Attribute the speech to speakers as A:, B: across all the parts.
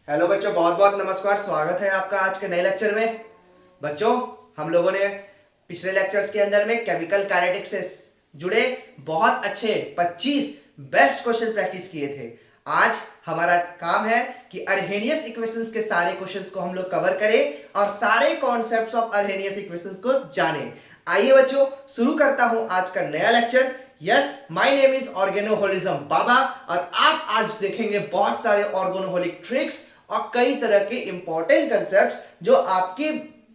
A: Hello बच्चों, बहुत बहुत नमस्कार। स्वागत है आपका आज के नए लेक्चर में। बच्चों, हम लोगों ने पिछले लेक्चर्स के अंदर में केमिकल काइनेटिक्स से जुड़े बहुत अच्छे 25 बेस्ट क्वेश्चन प्रैक्टिस किए थे। आज हमारा काम है कि अर्हेनियस इक्वेशंस के सारे क्वेश्चंस को हम लोग कवर करें और सारे कॉन्सेप्ट्स ऑफ अर्हेनियस इक्वेशंस को जानें। आइए बच्चों, शुरू करता हूं आज का नया lecture. Yes, my name is organoholism बाबा और आप आज देखेंगे बहुत सारे ऑर्गेनोहोलिक ट्रिक्स और कई तरह के इंपॉर्टेंट कंसेप्ट्स जो आपके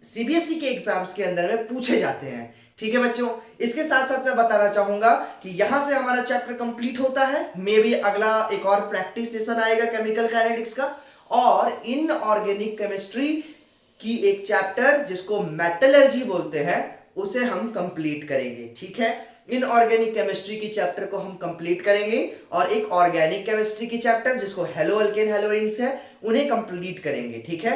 A: सीबीएसई के एग्जाम्स के अंदर में पूछे जाते हैं। ठीक है बच्चों, इसके साथ साथ मैं बताना चाहूंगा कि यहां से हमारा चैप्टर कंप्लीट होता है। मे बी अगला एक और प्रैक्टिस सेशन आएगा केमिकल काइनेटिक्स का, और इनऑर्गेनिक केमिस्ट्री की एक चैप्टर जिसको मेटलर्जी बोलते हैं उसे हम कंप्लीट करेंगे। ठीक है, इनऑर्गेनिक केमिस्ट्री की चैप्टर को हम कंप्लीट करेंगे और एक ऑर्गेनिक केमिस्ट्री की चैप्टर जिसको हेलो अल्केन हेलो रिंग्स है उन्हें कंप्लीट करेंगे। ठीक है,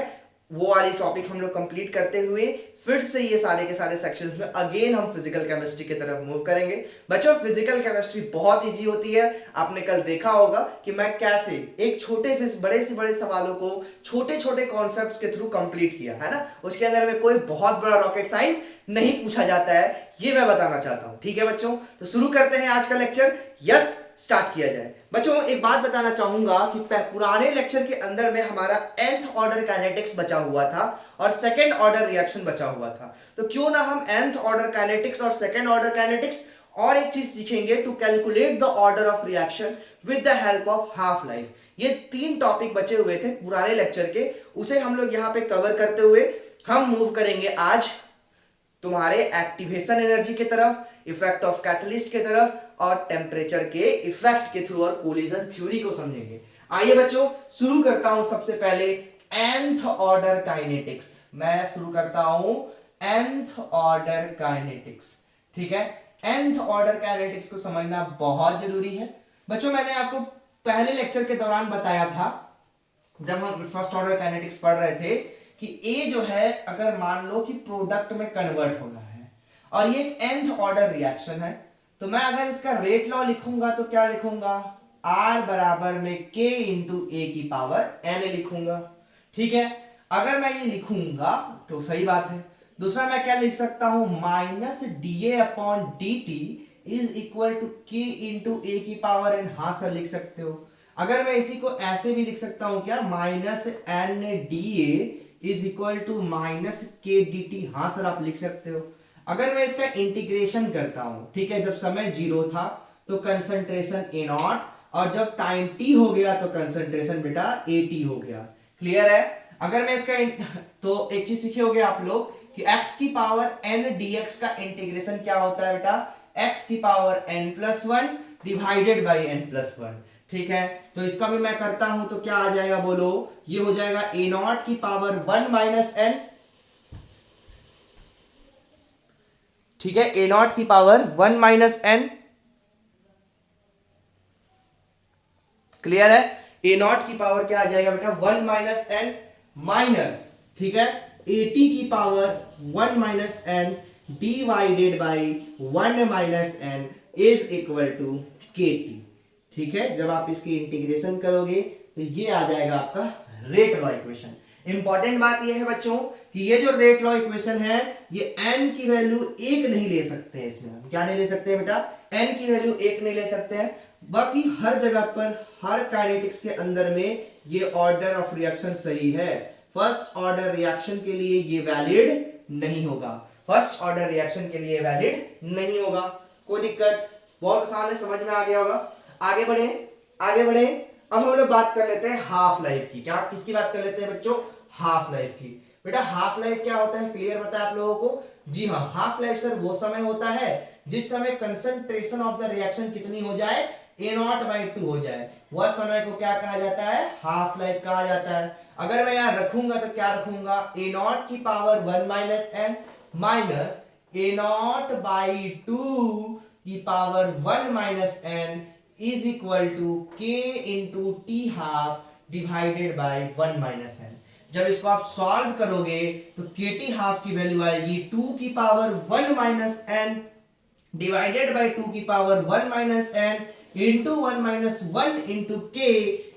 A: वो वाली टॉपिक हम लोग कंप्लीट करते हुए फिर से ये सारे के सारे सेक्शंस में अगेन हम फिजिकल केमिस्ट्री की तरफ मूव करेंगे। बच्चों, फिजिकल केमिस्ट्री बहुत इजी होती है। आपने कल देखा होगा कि मैं कैसे एक छोटे से बड़े सवालों को छोटे छोटे कॉन्सेप्ट्स के थ्रू कंप्लीट किया है ना। उसके अंदर में कोई बहुत बड़ा रॉकेट साइंस नहीं पूछा जाता है, ये मैं बताना चाहता हूं। ठीक है बच्चों, तो शुरू करते हैं आज का लेक्चर। यस, स्टार्ट किया जाए। बच्चों, एक बात बताना चाहूंगा कि पुराने लेक्चर के अंदर में हमारा nth ऑर्डर काइनेटिक्स बचा हुआ था और सेकंड ऑर्डर रिएक्शन बचा हुआ था। तो क्यों ना हम nth ऑर्डर काइनेटिक्स और सेकंड ऑर्डर काइनेटिक्स और एक चीज सीखेंगे, to calculate the order of reaction with the help of half life. ये 3 टॉपिक बचे हुए थे पुराने लेक्चर के, उसे हम लोग यहाँ पे कवर करते हुए हम मूव करेंगे आज तुम्हारे एक्टिवेशन एनर्जी की तरफ, इफेक्ट ऑफ कैटलिस्ट की तरफ और टेम्परेचर के इफेक्ट के थ्रू और कोलिजन थ्योरी को समझेंगे। आइए बच्चों, शुरू करता हूं सबसे पहले nth ऑर्डर काइनेटिक्स। मैं शुरू करता हूं nth ऑर्डर काइनेटिक्स। ठीक है, nth ऑर्डर काइनेटिक्स को समझना बहुत जरूरी है। बच्चों, मैंने आपको पहले लेक्चर के दौरान बताया था जब हम फर्स्ट ऑर्डर काइनेटिक्स पढ़ रहे थे कि A जो है अगर मान लो कि प्रोडक्ट में कन्वर्ट हो रहा है और ये एक nth ऑर्डर रिएक्शन है, तो मैं अगर इसका रेट लॉ लिखूंगा तो क्या लिखूंगा, R बराबर में K इंटू ए की पावर n लिखूंगा। ठीक है, अगर मैं ये लिखूंगा तो सही बात है। दूसरा मैं क्या लिख सकता हूं, minus DA upon DT is equal to K into A की पावर n। हाँ सर, लिख सकते हो। अगर मैं इसी को ऐसे भी लिख सकता हूं क्या, minus NDA is equal to minus K D T. हाँ सर, आप लिख सकते हो। अगर मैं इसका इंटीग्रेशन करता हूं, ठीक है, जब समय 0 था तो कंसंट्रेशन ए नॉट, और जब टाइम टी हो गया तो कंसंट्रेशन बेटा ए टी हो गया। क्लियर है? अगर मैं इसका तो एक चीज सीखे होगे आप लोग कि x की पावर n dx का इंटीग्रेशन क्या होता है बेटा, x की power n plus 1 divided by n plus 1। ठीक है, तो इसका भी मैं करता हूं तो क्या आ जाएगा, बोलो, ये हो जाएगा ए नॉट की पावर 1 माइनस n। ठीक है, ए नॉट की पावर 1 माइनस n। क्लियर है? ए नॉट की पावर क्या आ जाएगा बेटा, 1 माइनस n माइनस, ठीक है, ए टी की power 1 minus n divided by 1 minus n is equal to K T. ठीक है, जब आप इसकी इंटीग्रेशन करोगे तो ये आ जाएगा आपका रेट लॉ इक्वेशन। इंपॉर्टेंट बात ये है बच्चों कि ये जो रेट लॉ इक्वेशन है ये n की वैल्यू 1 नहीं ले सकते हैं। इसमें हम क्या नहीं ले सकते हैं बेटा, n की वैल्यू 1 नहीं ले सकते हैं। बाकी हर जगह पर हर काइनेटिक्स के अंदर में ये ऑर्डर ऑफ रिएक्शन सही है। फर्स्ट ऑर्डर रिएक्शन के लिए ये वैलिड नहीं होगा, फर्स्ट ऑर्डर रिएक्शन के लिए वैलिड नहीं होगा। कोई दिक्कत? बहुत आसान है, समझ में आ गया होगा। आगे बढ़े, आगे बढ़े। अब हम लोग बात कर लेते हैं हाफ लाइफ की। क्या, किसकी बात कर लेते हैं बच्चों, हाफ लाइफ की। बेटा हाफ लाइफ क्या होता है, क्लियर पता है आप लोगों को? जी हाँ, हाफ लाइफ सर वो समय होता है जिस समय कंसंट्रेशन ऑफ द रिएक्शन कितनी हो जाए, ए नॉट बाई 2 हो जाए, वह समय को क्या कहा जाता है, हाफ लाइफ कहा जाता है। अगर मैं यहां रखूंगा तो क्या रखूंगा, ए नॉट की power 1 minus n minus A naught by 2 की power 1 minus n is equal to k into T half divided by 1 minus n। जब इसको आप सॉल्व करोगे तो के टी हाफ की वैल्यू आएगी 2 की power 1 minus n divided by 2 की power 1 minus n into 1 minus 1 into k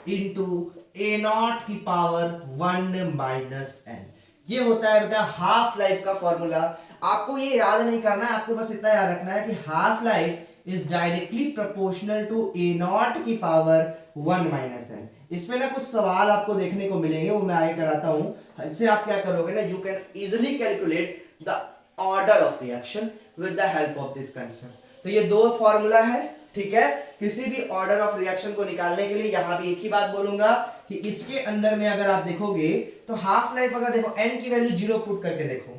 A: into a not की पावर 1 माइनस एन। ये होता है बेटा हाफ लाइफ का फॉर्मूला। आपको ये याद नहीं करना है, आपको बस इतना याद रखना है कि half life is directly proportional to A not की पावर 1 माइनस एन। इसमें ना कुछ सवाल आपको देखने को मिलेंगे, वो मैं आगे कराता हूं। इससे आप क्या करोगे ना, you can easily calculate the order of reaction with the help of this concept. तो ये दो फॉर्मूला है, ठीक है। किसी भी ऑर्डर ऑफ रिएक्शन को निकालने के लिए यहां भी एक ही बात बोलूंगा कि इसके अंदर में अगर आप देखोगे तो हाफ लाइफ, अगर देखो n की वैल्यू 0 पुट करके देखो,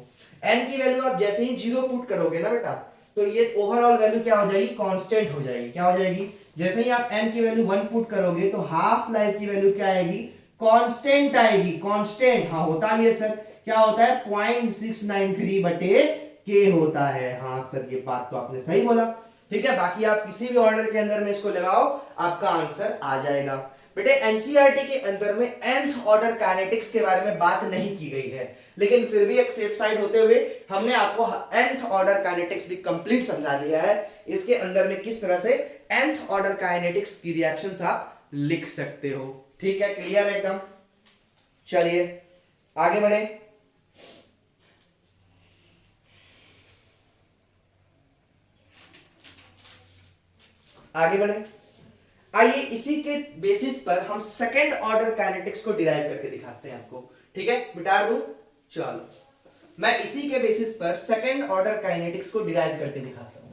A: n की वैल्यू आप जैसे ही 0 पुट करोगे ना बेटा, तो ये ओवरऑल वैल्यू क्या हो जाएगी, कांस्टेंट हो जाएगी। क्या हो जाएगी, जैसे ही आप n की वैल्यू 1 पुट करोगे तो हाफ लाइफ की वैल्यू क्या आएगी, कांस्टेंट आएगी। कांस्टेंट हाँ होता भी है सर, क्या होता है 0.693 बटे के होता है। हाँ सर ये बात तो आपने सही बोला, ठीक है। बाकी आप किसी भी ऑर्डर के अंदर में इसको लगाओ, आपका आंसर आ जाएगा। बेटे एनसीईआरटी के अंदर में nth ऑर्डर काइनेटिक्स के बारे में बात नहीं की गई है, लेकिन फिर भी एक सेफ साइड होते हुए हमने आपको nth ऑर्डर काइनेटिक्स भी कंप्लीट समझा दिया है। इसके अंदर में किस तरह से nth ऑर्डर काइनेटिक्स की रिएक्शंस आप लिख सकते हो, ठीक है। क्लियर है एकदम। चलिए आगे बढ़े। आगे बढ़े, आइए इसी के बेसिस पर हम सेकंड ऑर्डर काइनेटिक्स को डिराइव करके दिखाते हैं आपको, ठीक है। मिटा दूं, चलो मैं इसी के बेसिस पर सेकंड ऑर्डर काइनेटिक्स को डिराइव करके दिखाता हूं।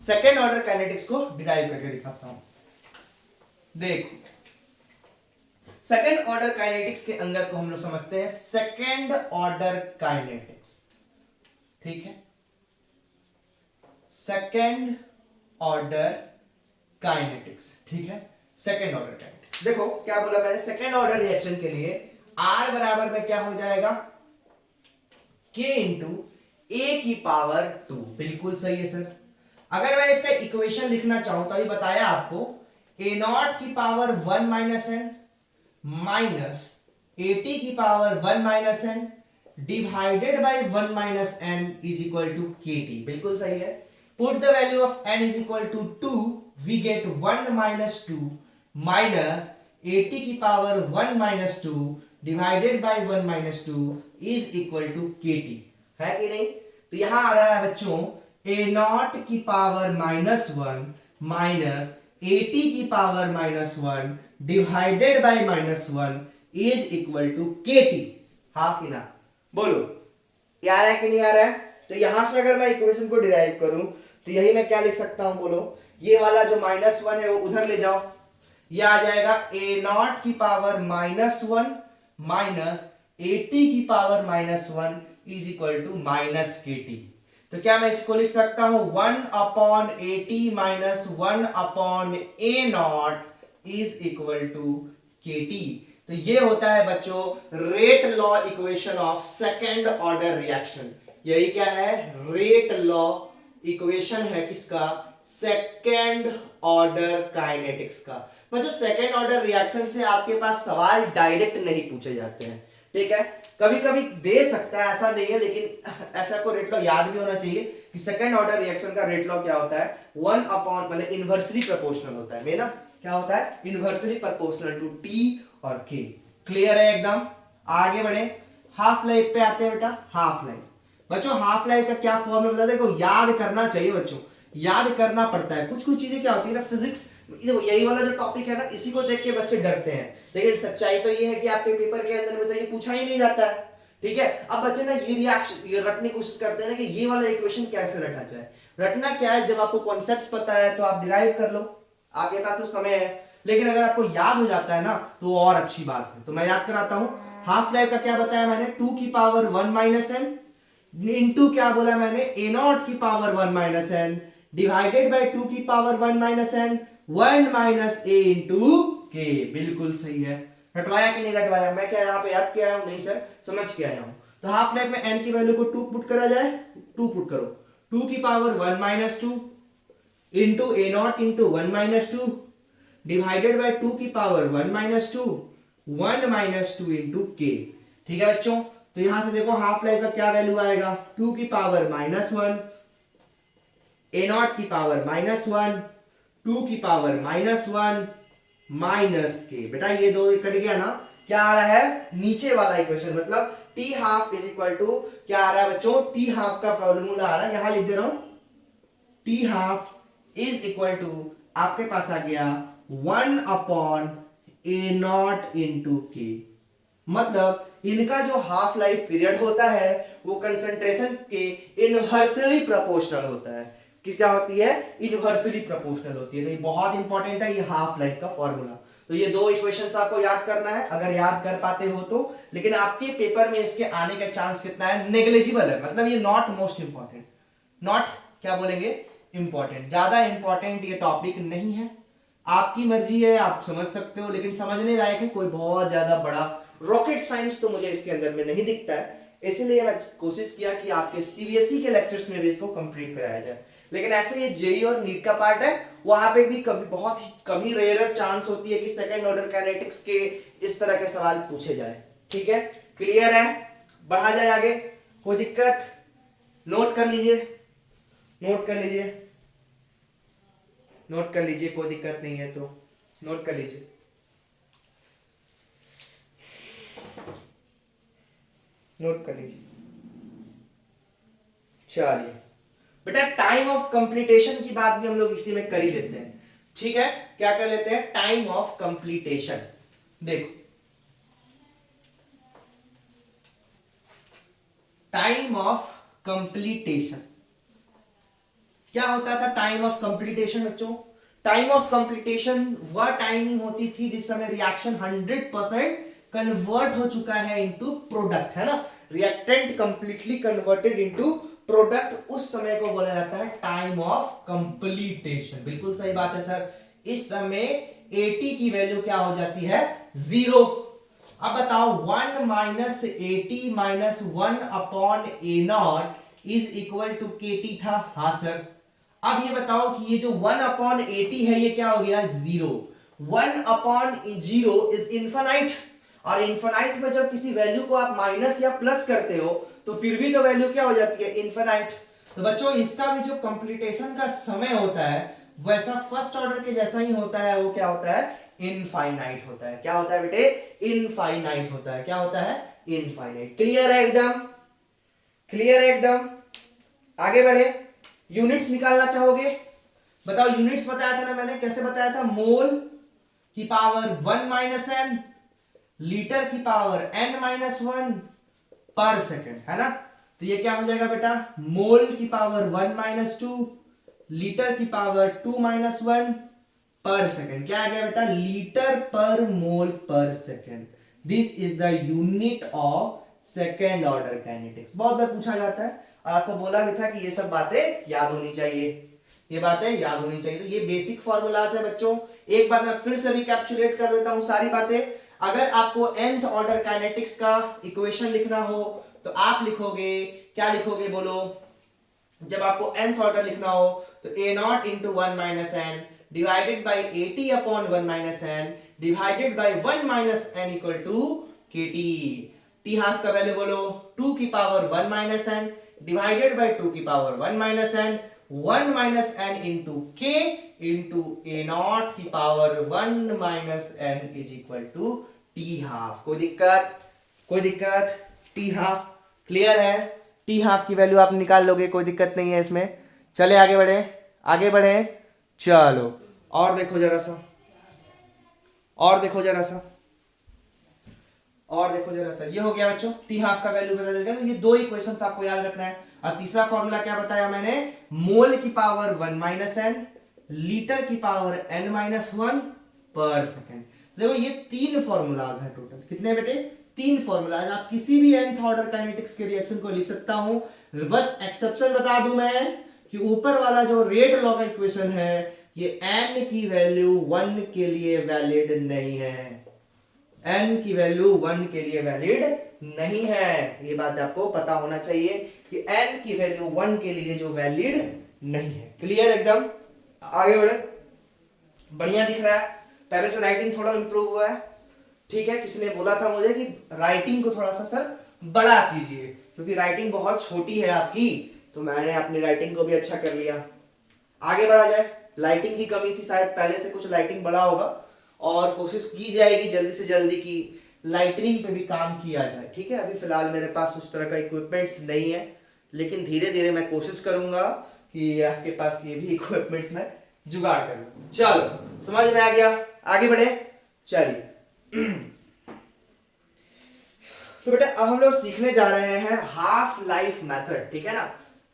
A: सेकंड ऑर्डर काइनेटिक्स को डिराइव करके दिखाता हूं। देखो सेकंड ऑर्डर काइनेटिक्स के अंदर को हम लोग समझते हैं सेकंड ऑर्डर काइनेटिक्स, ठीक है। सेकंड ऑर्डर काइनेटिक्स, ठीक है। सेकंड ऑर्डर काइनेटिक्स देखो क्या बोला मैंने, सेकंड ऑर्डर रिएक्शन के लिए R बराबर में क्या हो जाएगा, K इंटू ए की पावर 2। बिल्कुल सही है सर। अगर मैं इसका इक्वेशन लिखना चाहूं तो अभी बताया आपको, ए नॉट की power 1 minus N minus A T की power 1 minus N divided by 1 minus N is equal to K T. बिल्कुल सही है। Put the value of N is equal to 2, we get 1 minus 2 minus A T की power 1 minus 2 divided by 1 minus 2 is equal to K T, है कि नहीं। तो यहां आ रहा है बच्चों ए नॉट की पावर -1 माइनस ए टी की power -1 divided by -1 is equal to K T. हाँ कि ना, बोलो ये आ रहा है कि नहीं आ रहा है। तो यहां से अगर मैं इक्वेशन को डिराइव करूं तो यही मैं क्या लिख सकता हूं, बोलो ये वाला जो -1 है वो उधर ले जाओ, ये आ जाएगा ए नॉट की पावर -1 माइनस ए टी की power -1 is equal to minus K T. तो क्या मैं इसको लिख सकता हूं 1 upon A T minus 1 upon A naught is equal to K T. तो ये होता है बच्चों rate law equation of second order reaction. यही क्या है, रेट लॉ इक्वेशन है किसका, सेकेंड ऑर्डर काइनेटिक्स का। बच्चों सेकेंड ऑर्डर रिएक्शन से आपके पास सवाल डायरेक्ट नहीं पूछे जाते हैं, ठीक है। कभी कभी दे सकता है, ऐसा नहीं है, लेकिन ऐसा को रेट लॉ याद भी होना चाहिए कि सेकेंड ऑर्डर रिएक्शन का रेट लॉ क्या होता है, 1 अपॉन मतलब इनवर्सली प्रोपोर्शनल होता है, मेरा क्या होता है, इनवर्सली प्रोपोर्शनल टू टी और के। क्लियर है एकदम। आगे बढ़े, हाफ लाइफ पे आते हैं बेटा। हाफ लाइफ बच्चों, हाफ लाइफ का क्या फॉर्मूला बता, देखो याद करना चाहिए बच्चों, याद करना पड़ता है। कुछ कुछ चीजें क्या होती है ना, फिजिक्स यही वाला जो टॉपिक है ना, इसी को देख के बच्चे डरते हैं, लेकिन सच्चाई तो ये है कि आपके पेपर के अंदर में तो ये पूछा ही नहीं जाता है, ठीक है। अब बच्चे ना ये रिएक्शन ये रटने की कोशिश करते हैं ना कि ये वाला इक्वेशन कैसे रटा जाए। रटना क्या है, जब आपको कॉन्सेप्ट्स पता है तो आप डिराइव कर लो, आपके पास तो समय है। लेकिन अगर आपको याद हो जाता है ना तो और अच्छी बात है। तो मैं याद कराता हूं, हाफ लाइफ का क्या बताया मैंने, 2 की पावर 1 माइनस एन इंटू क्या बोला मैंने, ए नॉट की power 1 minus N divided by 2 की power 1 minus N 1 minus A into K. बिल्कुल सही है। रटवाया कि नहीं रटवाया, मैं क्या यहाँ पे याद किया हूं, नहीं सर समझ के आया हूं। तो हाफ लाइफ में एन की वैल्यू को 2 पुट करा जाए, 2 पुट करो, 2 की power 1 minus 2 into a not into 1 minus 2 divided by 2 की पावर 1 माइनस 2 1 माइनस 2 इंटू के। ठीक है बच्चों, तो यहां से देखो हाफ लाइफ का क्या वैल्यू आएगा, 2 की पावर -1 ए नॉट की पावर -1, 2 की पावर -1 माइनस के। बेटा ये दो कट गया ना, क्या आ रहा है नीचे वाला इक्वेशन, मतलब T half is equal to क्या आ रहा है बच्चों, टी हाफ का फॉर्मूला आ रहा है, यहां लिख दे रहा हूं, T half is equal to आपके पास आ गया 1 अपॉन ए नॉट इंटू के। मतलब इनका जो हाफ लाइफ पीरियड होता है वो कंसंट्रेशन के इनवर्सली प्रोपोर्शनल होता है। कि क्या होती है, इनवर्सली प्रोपोर्शनल होती है। तो ये बहुत इंपॉर्टेंट है ये हाफ लाइफ का फॉर्मूला। तो ये दो इक्वेशंस आपको याद करना है, अगर याद कर पाते हो तो। लेकिन आपके पेपर में इसके आने का चांस कितना है, नेग्लिजिबल है, मतलब ये नॉट मोस्ट इंपॉर्टेंट, नॉट क्या बोलेंगे, इंपॉर्टेंट, ज्यादा इंपॉर्टेंट ये टॉपिक नहीं है। आपकी मर्जी है, आप समझ सकते हो, लेकिन समझने लायक है, कोई बहुत ज्यादा बड़ा रॉकेट साइंस तो मुझे इसके अंदर में नहीं दिखता है। इसीलिए मैं कोशिश किया कि आपके सीबीएसई के लेक्चर्स में भी इसको कंप्लीट कराया जाए। लेकिन ऐसे ये जेई और नीट का पार्ट है, वहां पे भी कभी बहुत ही कम ही रेयर चांस होती है कि सेकंड ऑर्डर काइनेटिक्स के इस तरह के सवाल पूछे जाए। ठीक है, क्लियर है, बढ़ा जाए आगे, कोई दिक्कत, नोट कर लीजिए, नोट कर लीजिए, नोट कर लीजिए, कोई दिक्कत नहीं है तो नोट कर लीजिए। नोट कर लीजिए। चलिए बेटा, टाइम ऑफ कंप्लीटेशन की बात भी हम लोग इसी में कर ही लेते हैं। ठीक है, क्या कर लेते हैं, टाइम ऑफ कंप्लीटेशन। देखो टाइम ऑफ कंप्लीटेशन क्या होता था, टाइम ऑफ कंप्लीटेशन बच्चों, टाइम ऑफ कंप्लीटेशन वह टाइमिंग होती थी जिस समय रिएक्शन 100% कन्वर्ट हो चुका है इनटू प्रोडक्ट, है ना, reactant completely converted into product, उस समय को बोला जाता है टाइम ऑफ कंप्लीटेशन। बिल्कुल सही बात है सर। इस समय AT की वैल्यू क्या हो जाती है, 0। अब बताओ 1 minus AT minus 1 upon A naught is equal to KT था, हाँ सर। अब ये बताओ कि ये जो 1 अपॉन 80 है ये क्या हो गया, 0। 1 अपॉन 0 इज इनफाइनाइट, और इनफाइनाइट में जब किसी वैल्यू को आप माइनस या प्लस करते हो तो फिर भी तो वैल्यू क्या हो जाती है, इनफाइनाइट। तो बच्चों इसका भी जो कंप्लीटेशन का समय होता है वैसा फर्स्ट ऑर्डर के जैसा ही होता है, वो क्या होता है, इनफाइनाइट होता है। क्या होता है बेटे, इनफाइनाइट होता है। क्या होता है, इनफाइनाइट। क्लियर है एकदम, क्लियर है एकदम। आगे बढ़े, यूनिट्स निकालना चाहोगे, बताओ यूनिट्स बताया था ना मैंने, कैसे बताया था, मोल की पावर 1 माइनस एन, लीटर की पावर n माइनस 1 पर सेकेंड, है ना। तो ये क्या हो जाएगा बेटा, मोल की पावर 1 माइनस 2, लीटर की पावर 2 माइनस 1 पर सेकेंड। क्या आ गया बेटा, लीटर पर मोल पर second. This is the unit of second order kinetics. बहुत बार पूछा जाता है, और आपको बोला भी था कि ये सब बातें याद होनी चाहिए, ये बातें याद होनी चाहिए। तो ये बेसिक फॉर्मूलाज है बच्चों। एक बार मैं फिर से रिकैप्चुलेट कर देता हूं सारी बातें। अगर आपको nth ऑर्डर काइनेटिक्स का इक्वेशन लिखना हो तो आप लिखोगे, क्या लिखोगे बोलो, जब आपको nth ऑर्डर लिखना हो तो a naught into 1 minus N divided by AT upon 1 minus N divided by 1 minus n equal to KT। T half का वैल्यू बोलो 2 की power 1 minus N divided by 2 की power 1 minus N, 1 minus n into k into a not की power 1 minus N is equal to T half. कोई दिक्कत, कोई दिक्कत, T half clear है। टी हाफ की वैल्यू आप निकाल लोगे, कोई दिक्कत नहीं है इसमें। चले आगे बढ़े, आगे बढ़े, चलो और देखो जरा सा, और देखो जरा सा, और देखो जरा सा, ये हो गया बच्चों, टी हाफ का वैल्यू पता चल गया। तो ये दो इक्वेशंस आपको याद रखना है। और तीसरा फॉर्मूला क्या बताया मैंने, मोल की पावर 1 माइनस एन, लीटर की पावर n माइनस 1 पर सेकेंड। देखो ये 3 फॉर्मूलाज है टोटल, कितने बेटे, 3 फॉर्मूलाज। आप किसी भी nth ऑर्डर काइनेटिक्स के रिएक्शन को लिख सकता हूं। बस एक्सेप्शन बता दूं मैं कि ऊपर वाला जो रेट लॉ का इक्वेशन है ये n की वैल्यू 1 के लिए वैलिड नहीं है, n की वैल्यू 1 के लिए वैलिड नहीं है। ये बात आपको पता होना चाहिए कि n की वैल्यू 1 के लिए जो वैलिड नहीं है। क्लियर एकदम, आगे बढ़े, बढ़िया दिख रहा है। पहले से राइटिंग थोड़ा इंप्रूव हुआ है, ठीक है। किसी ने बोला था मुझे कि राइटिंग को थोड़ा सा सर बड़ा कीजिए, क्योंकि राइटिंग बहुत छोटी है आपकी, तो मैंने अपनी राइटिंग को भी अच्छा कर लिया। आगे बढ़ा जाए। लाइटिंग की कमी थी, शायद पहले से कुछ लाइटिंग बढ़ा होगा, और कोशिश की जाएगी जल्दी से जल्दी कि लाइटनिंग पे भी काम किया जाए। ठीक है, अभी फिलहाल मेरे पास उस तरह का इक्विपमेंट्स नहीं है, लेकिन धीरे धीरे मैं कोशिश करूंगा कि आपके पास ये भी इक्विपमेंट्स में जुगाड़ करूं। चलो समझ में आ गया, आगे बढ़े। चलिए तो बेटा अब हम लोग सीखने जा रहे हैं हाफ लाइफ मेथड, ठीक है ना,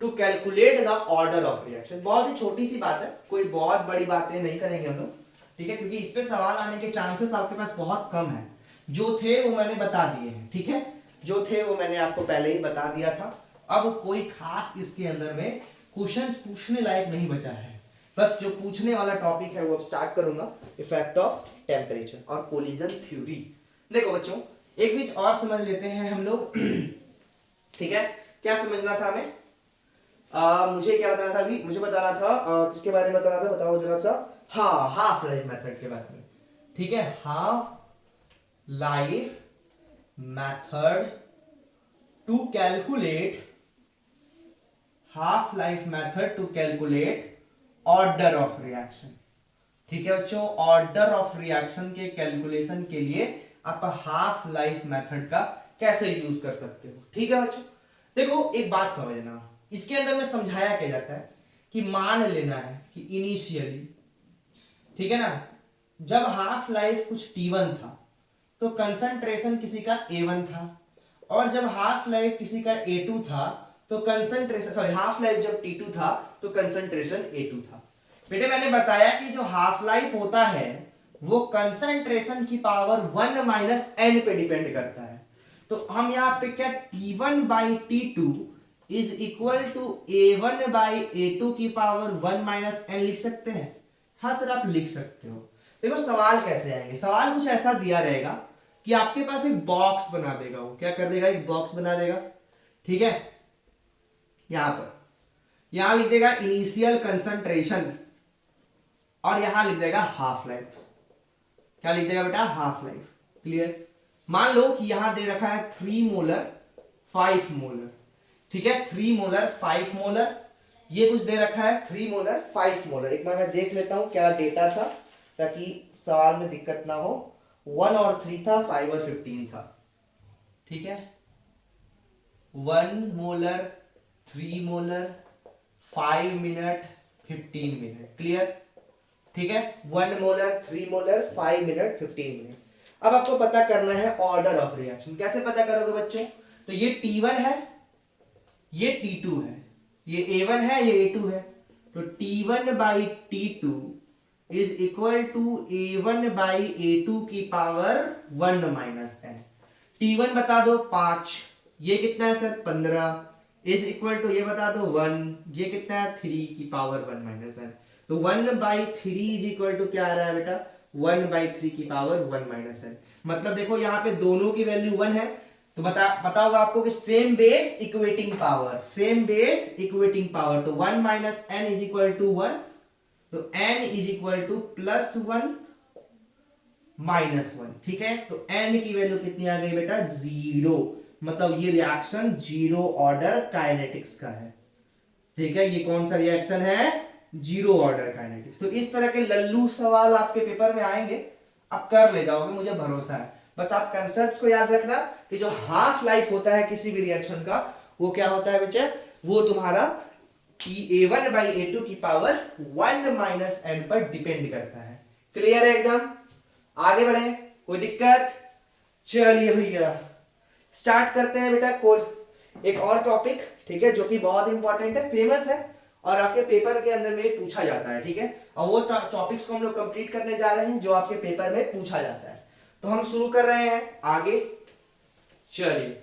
A: to calculate the order of reaction. बहुत ही छोटी सी बात है, कोई बहुत बड़ी बातें नहीं करेंगे हम लोग, ठीक है, क्योंकि इस पे सवाल आने के चांसेस आपके पास बहुत कम है। जो थे वो मैंने बता दिए हैं, ठीक है, जो थे वो मैंने आपको पहले ही बता दिया था। अब कोई खास इसके अंदर में क्वेश्चंस पूछने लायक नहीं बचा है। बस जो पूछने वाला टॉपिक है वो अब स्टार्ट करूंगा, इफेक्ट ऑफ टेम्परेचर और कोलिजन थ्योरी। देखो बच्चों, एक बीच और समझ लेते हैं हम लोग ठीक है, क्या समझना था हमें? मुझे क्या बताना था अभी? मुझे बताना था किसके बारे में बताना था, बताओ जरा सा। हाँ, हाफ लाइफ मेथड के बारे में, ठीक है, half life method to calculate, half life method to calculate order of reaction. ठीक है बच्चों, ऑर्डर ऑफ रिएक्शन के कैलकुलेशन के लिए आप हाफ लाइफ मेथड का कैसे यूज कर सकते हो। ठीक है बच्चों, देखो एक बात समझना, इसके अंदर में समझाया क्या जाता है कि मान लेना है कि इनिशियली, ठीक है ना, जब हाफ लाइफ कुछ T1 था तो कंसंट्रेशन किसी का A1 था, और जब हाफ लाइफ किसी का A2 था तो कंसंट्रेशन, सॉरी, हाफ लाइफ जब T2 था तो कंसंट्रेशन A2 था। बेटे मैंने बताया कि जो हाफ लाइफ होता है वो कंसंट्रेशन की पावर 1 माइनस n पे डिपेंड करता है। तो हम यहाँ पे क्या T1 by T2 is equal to A1 by A2 की पावर 1 माइनस n लिख सकते हैं? हाँ सर आप लिख सकते हो। देखो सवाल कैसे आएंगे, सवाल कुछ ऐसा दिया रहेगा कि आपके पास एक बॉक्स बना देगा, वो क्या कर देगा, एक बॉक्स बना देगा, ठीक है, यहां पर, यहां लिख देगा इनिशियल कंसंट्रेशन और यहां लिख देगा हाफ लाइफ। क्या लिख देगा बेटा? Half life. क्लियर? मान लो कि यहां दे रखा है 3 मोलर 5 मोलर, ठीक है, 3 मोलर 5 मोलर, ये कुछ दे रखा है 3 मोलर 5 मोलर। एक बार मैं देख लेता हूं क्या डेटा था ताकि सवाल में दिक्कत ना हो। 1 और 3 था, 5 और 15 था, ठीक है, 1 molar 3 molar 5 minute 15 minute. Clear? ठीक है, 1 मोलर 3 मोलर 5 मिनट 15 मिनट। अब आपको पता करना है ऑर्डर ऑफ रिएक्शन। कैसे पता करोगे बच्चों? तो ये T1 है, ये T2 है, ये A1 है, ये A2 है, तो T1 by T2 is equal to A1 by A2 की पावर 1 माइनस n। T1 बता दो 5, ये कितना है सर 15, इज इक्वल टू ये बता दो 1, ये कितना है 3 की पावर 1 माइनस n। तो 1 बाई 3 इज इक्वल टू क्या आ रहा है बेटा? 1 बाई 3 की पावर 1 माइनस n। मतलब देखो यहाँ पे दोनों की वैल्यू 1 है, तो पता होगा आपको कि same base equating power, same base equating power, तो 1 minus n is equal to 1, तो n is equal to plus 1 minus 1। ठीक है, तो n की वैल्यू कितनी आ गई बेटा? 0। मतलब ये रिएक्शन जीरो ऑर्डर काइनेटिक्स का है। ठीक है, ये कौन सा रिएक्शन है? Zero order kinetics. तो इस तरह के लल्लू सवाल आपके पेपर में आएंगे, आप कर ले जाओगे, मुझे भरोसा है। बस आप कंसेप्ट को याद रखना कि जो हाफ लाइफ होता है किसी भी रिएक्शन का वो क्या होता है बच्चे? वो तुम्हारा A1 बाई A2 की पावर 1 माइनस n पर डिपेंड करता है। क्लियर है एकदम? आगे बढ़े, कोई दिक्कत? चलिए भैया स्टार्ट करते हैं बेटा एक और टॉपिक, ठीक है, जो कि बहुत इंपॉर्टेंट है, फेमस है और आपके पेपर के अंदर में पूछा जाता है। ठीक है, और वो टॉपिक्स को हम लोग कंप्लीट करने जा रहे हैं जो आपके पेपर में पूछा जाता है। तो हम शुरू कर रहे हैं आगे। चलिए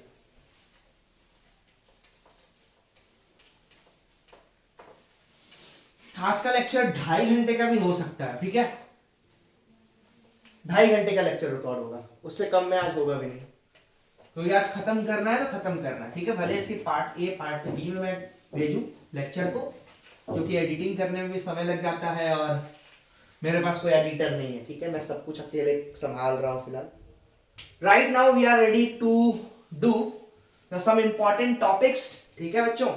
A: आज का लेक्चर 2.5 घंटे का भी हो सकता है, ठीक है, 2.5 घंटे का लेक्चर रिकॉर्ड होगा, उससे कम में आज होगा भी नहीं, तो ये आज खत्म करना है तो खत्म करना है। ठीक है, भले इसकी पार्ट ए पार्ट बी में मैं भेजूं लेक्चर को, क्योंकि एडिटिंग करने में भी समय लग जाता है और मेरे पास कोई एडिटर नहीं है। ठीक है, मैं सब कुछ अकेले संभाल रहा हूं फिलहाल। Right now we are ready to do some important topics. ठीक है बच्चों,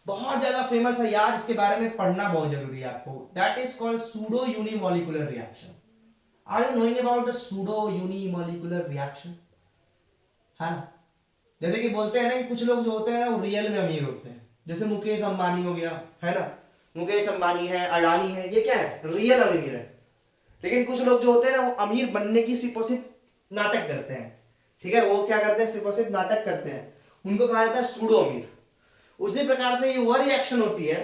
A: बहुत ज्यादा फेमस है यार, इसके बारे में पढ़ना बहुत जरूरी है आपको। That is called pseudo unimolecular reaction. Are you knowing about the pseudo unimolecular reaction? है ना, जैसे कि बोलते हैं ना कि कुछ लोग जो होते हैं ना वो रियल में अमीर होते हैं, जैसे मुकेश अंबानी हो गया, है ना, मुकेश अंबानी है, अडानी है, ये क्या है, रियल अमीर है। लेकिन कुछ लोग जो होते हैं ना वो अमीर बनने की सिर्फ और सिर्फ नाटक करते हैं, ठीक है, वो क्या करते हैं, सिर्फ और सिर्फ नाटक करते हैं, उनको कहा जाता है सूडो अमीर। उसी प्रकार से ये वह रिएक्शन होती है,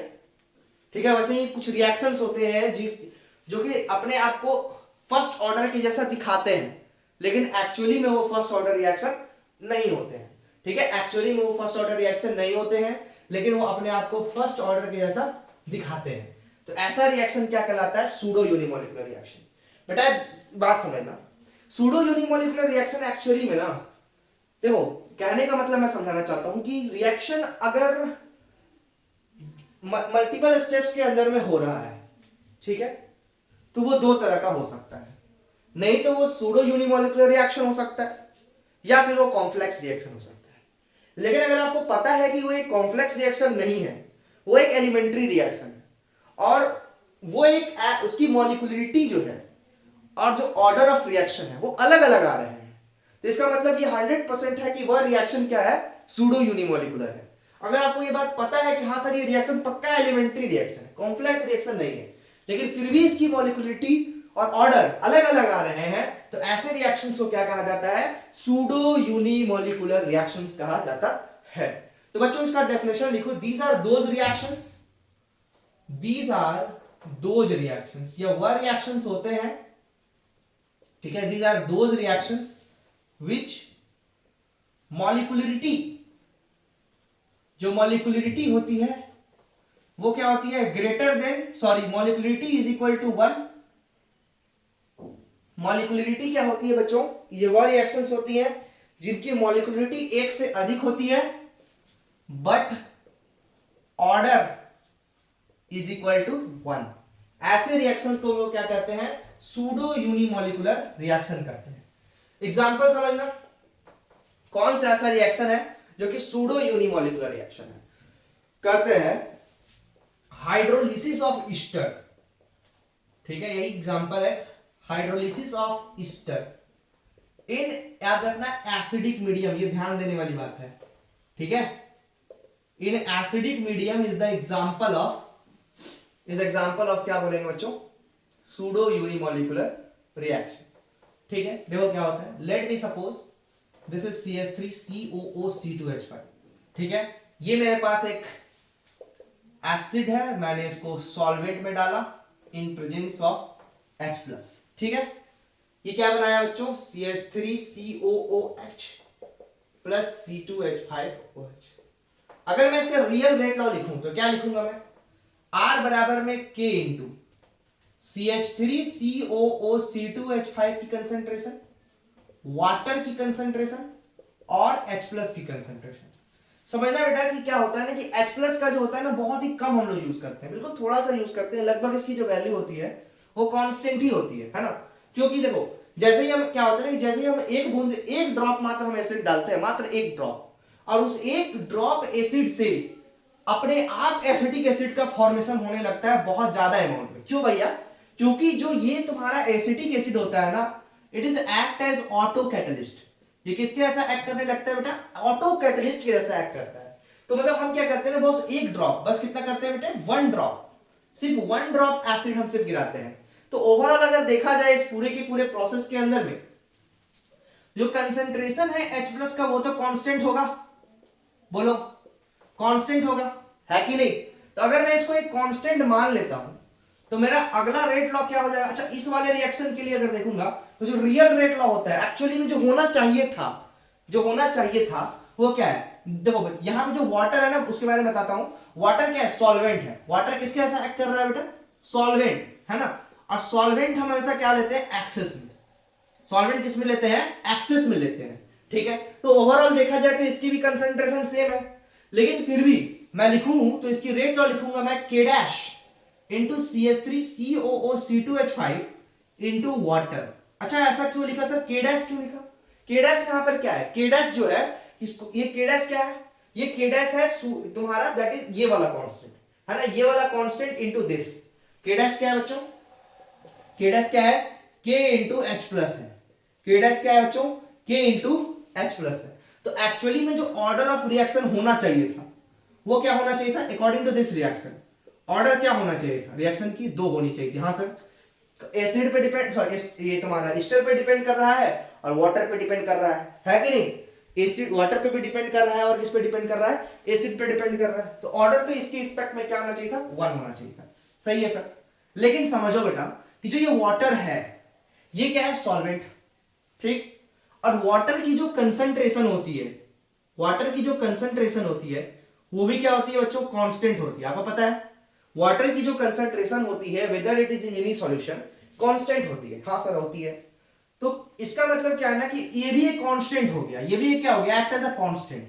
A: ठीक है, वैसे ही कुछ रिएक्शंस होते हैं जो कि अपने आप को फर्स्ट ऑर्डर के जैसा दिखाते हैं, लेकिन एक्चुअली में वो फर्स्ट ऑर्डर रिएक्शन नहीं होते हैं, ठीक है, एक्चुअली में वो फर्स्ट ऑर्डर रिएक्शन नहीं होते हैं, लेकिन वो अपने आप को फर्स्ट ऑर्डर के जैसा दिखाते हैं। तो ऐसा रिएक्शन क्या कहलाता है, सूडो यूनिमोलिकुलर रिएक्शन। बेटा बात समझना, सूडो यूनिमोलिकुलर रिएक्शन एक्चुअली में ना, देखो कहने का मतलब मैं समझाना चाहता हूं कि रिएक्शन अगर मल्टीपल स्टेप्स के अंदर में हो रहा है, ठीक है, तो वो दो तरह का हो सकता है, नहीं तो वो सूडो यूनिमोलिकुलर रिएक्शन हो सकता है या फिर वो कॉम्प्लेक्स रिएक्शन हो सकता है। लेकिन अगर आपको पता है कि वो एक कॉम्प्लेक्स रिएक्शन नहीं है, वो एक एलिमेंट्री रिएक्शन है, और वो एक उसकी मॉलिक्यूलरिटी जो है और जो ऑर्डर ऑफ रिएक्शन है वो अलग अलग आ रहे हैं, तो इसका मतलब ये 100% है कि वह रिएक्शन क्या है, सूडो यूनिमोलिकुलर है। अगर आपको ये बात पता है कि हाँ सर ये रिएक्शन पक्का एलिमेंट्री रिएक्शन है, कॉम्प्लेक्स रिएक्शन नहीं है, लेकिन फिर भी इसकी मॉलिक्यूलरिटी और ऑर्डर अलग अलग आ रहे हैं, तो ऐसे रिएक्शंस को क्या कहा जाता है, सूडो यूनिमोलिकुलर रिएक्शंस कहा जाता है। तो बच्चों इसका डेफिनेशन लिखो, these are those reactions, these are those reactions, या वह रिएक्शंस होते हैं, ठीक है, these are those reactions which molecularity, जो मॉलिक्यूलरिटी होती है वो क्या होती है, greater than, sorry, molecularity is equal to 1। Molecularity क्या होती है बच्चों, ये वो रिएक्शंस होती हैं जिनकी मॉलिक्यूलरिटी एक से अधिक होती है but order is equal to 1। ऐसे रिएक्शंस को वो क्या कहते हैं, सूडो यूनिमोलिकुलर रिएक्शन कहते हैं। एग्जांपल समझना, कौन सा ऐसा रिएक्शन है जो कि सूडो यूनिमोलिकुलर रिएक्शन है, कहते हैं हाइड्रोलिसिस ऑफ ईस्टर, ठीक है, यही एग्जांपल है, हाइड्रोलिसिस ऑफ ईस्टर इन, याद रखना, एसिडिक मीडियम, ये ध्यान देने वाली बात है, ठीक है, in acidic medium is the example of, is example of क्या बोलेंगे बच्चों, सूडो यूनिमोलिकुलर रिएक्शन, ठीक है। देखो क्या होता है, let me suppose this is CH3COO-C2H5, ठीक है, ये मेरे पास एक एसिड है, मैंने इसको सॉल्वेंट में डाला इन प्रेजेंस ऑफ H+, ठीक है, ये क्या बनाया बच्चों, CH3COOH प्लस C2H5OH। अगर मैं इसका रियल रेट लॉ लिखूं तो क्या लिखूंगा मैं, R बराबर में K इंटू CH3COO-C2H5 की कंसेंट्रेशन, वाटर की कंसेंट्रेशन और H+ की कंसेंट्रेशन। समझना बेटा कि क्या होता है ना कि H+ का जो होता है ना बहुत ही कम हम लोग यूज करते हैं, बिल्कुल थोड़ा सा यूज करते हैं, लगभग इसकी जो वैल्यू होती है वो कांस्टेंट ही होती है ना, क्योंकि देखो जैसे ही हम क्या होता है ना, जैसे ही हम एक बूंद, एक ड्रॉप मात्र हम एसिड डालते हैं, मात्र एक ड्रॉप, और उस एक ड्रॉप एसिड से अपने आप एसिटिक एसिड का फॉर्मेशन होने लगता है बहुत ज्यादा अमाउंट में। क्यों भैया, क्योंकि जो ये तुम्हारा एसिटिक एसिड होता है ना, it is act as auto catalyst. ये किसके जैसा एक्ट करने लगता है बेटा, ऑटो कैटलिस्ट के जैसा एक्ट करता है। तो मतलब हम क्या करते हैं, बस एक ड्रॉप, बस कितना करते हैं बेटे, 1 ड्रॉप, सिर्फ 1 ड्रॉप एसिड हम सिर्फ गिराते हैं। तो ओवरऑल अगर देखा जाए इस पूरे के पूरे प्रोसेस के अंदर में जो कंसेंट्रेशन है H+ का वो तो कांस्टेंट होगा, बोलो कांस्टेंट होगा, है कि नहीं। तो अगर मैं इसको एक कांस्टेंट मान लेता हूं तो मेरा अगला रेट लॉ क्या हो जाएगा। अच्छा, इस वाले रिएक्शन के लिए अगर देखूंगा तो जो रियल रेट लॉ होता है, एक्चुअली में जो होना चाहिए था, जो होना चाहिए था वो क्या है, देखो यहां पे जो वाटर है ना उसके बारे में बताता हूं। वाटर क्या है, सॉल्वेंट है। वाटर किसके ऐसा एक्ट कर रहा है बेटा, सॉल्वेंट, है ना। और सॉल्वेंट हम ऐसा क्या लेते हैं, एक्सेस में। सॉल्वेंट किस में लेते हैं, एक्सेस में लेते हैं, ठीक है। तो ओवरऑल देखा जाए तो इसकी भी कंसंट्रेशन सेम है, लेकिन फिर भी मैं लिखूं तो इसकी रेट लॉ लिखूंगा मैं K dash into CH3COO-C2H5 into water. अच्छा, ऐसा क्यों लिखा सर, K डैश क्यों लिखा, K डैश यहां पर क्या है, K डैश जो है इसको, ये K डैश क्या है, ये k डैश है तुम्हारा, दैट इज ये वाला कांस्टेंट है ना, ये वाला constant into this. k dash क्या है बच्चों, k डैश क्या है, k इंटू एच प्लस है। k डैश क्या है बच्चों, k इंटू एच प्लस है। तो एक्चुअली में जो ऑर्डर ऑफ रिएक्शन होना चाहिए था वो क्या होना चाहिए था, according to this reaction order क्या होना चाहिए था, रिएक्शन की दो होनी चाहिए थी। हाँ सर, एसिड पे डिपेंड, सॉरी ये तुम्हारा ईस्टर पे डिपेंड कर रहा है और वाटर पे डिपेंड कर रहा है कि नहीं। एसिड वाटर पे भी डिपेंड कर रहा है और किस पे डिपेंड कर रहा है, एसिड पे डिपेंड कर रहा है। तो ऑर्डर तो इसके रिस्पेक्ट में क्या होना चाहिए था, 1 होना चाहिए था। सही है सर। लेकिन समझो बेटा कि जो ये वाटर है ये क्या है, सॉल्वेंट, ठीक। और वाटर की जो कंसंट्रेशन होती है, वाटर की जो कंसंट्रेशन होती है वो भी क्या होती है बच्चों, कांस्टेंट होती है। आपको पता है वाटर की जो कंसंट्रेशन होती है whether it is in any solution constant होती है। हाँ सर होती है। तो इसका मतलब क्या है ना कि ये भी एक कांस्टेंट हो गया, ये भी एक क्या हो गया, एक्ट एज अ कांस्टेंट।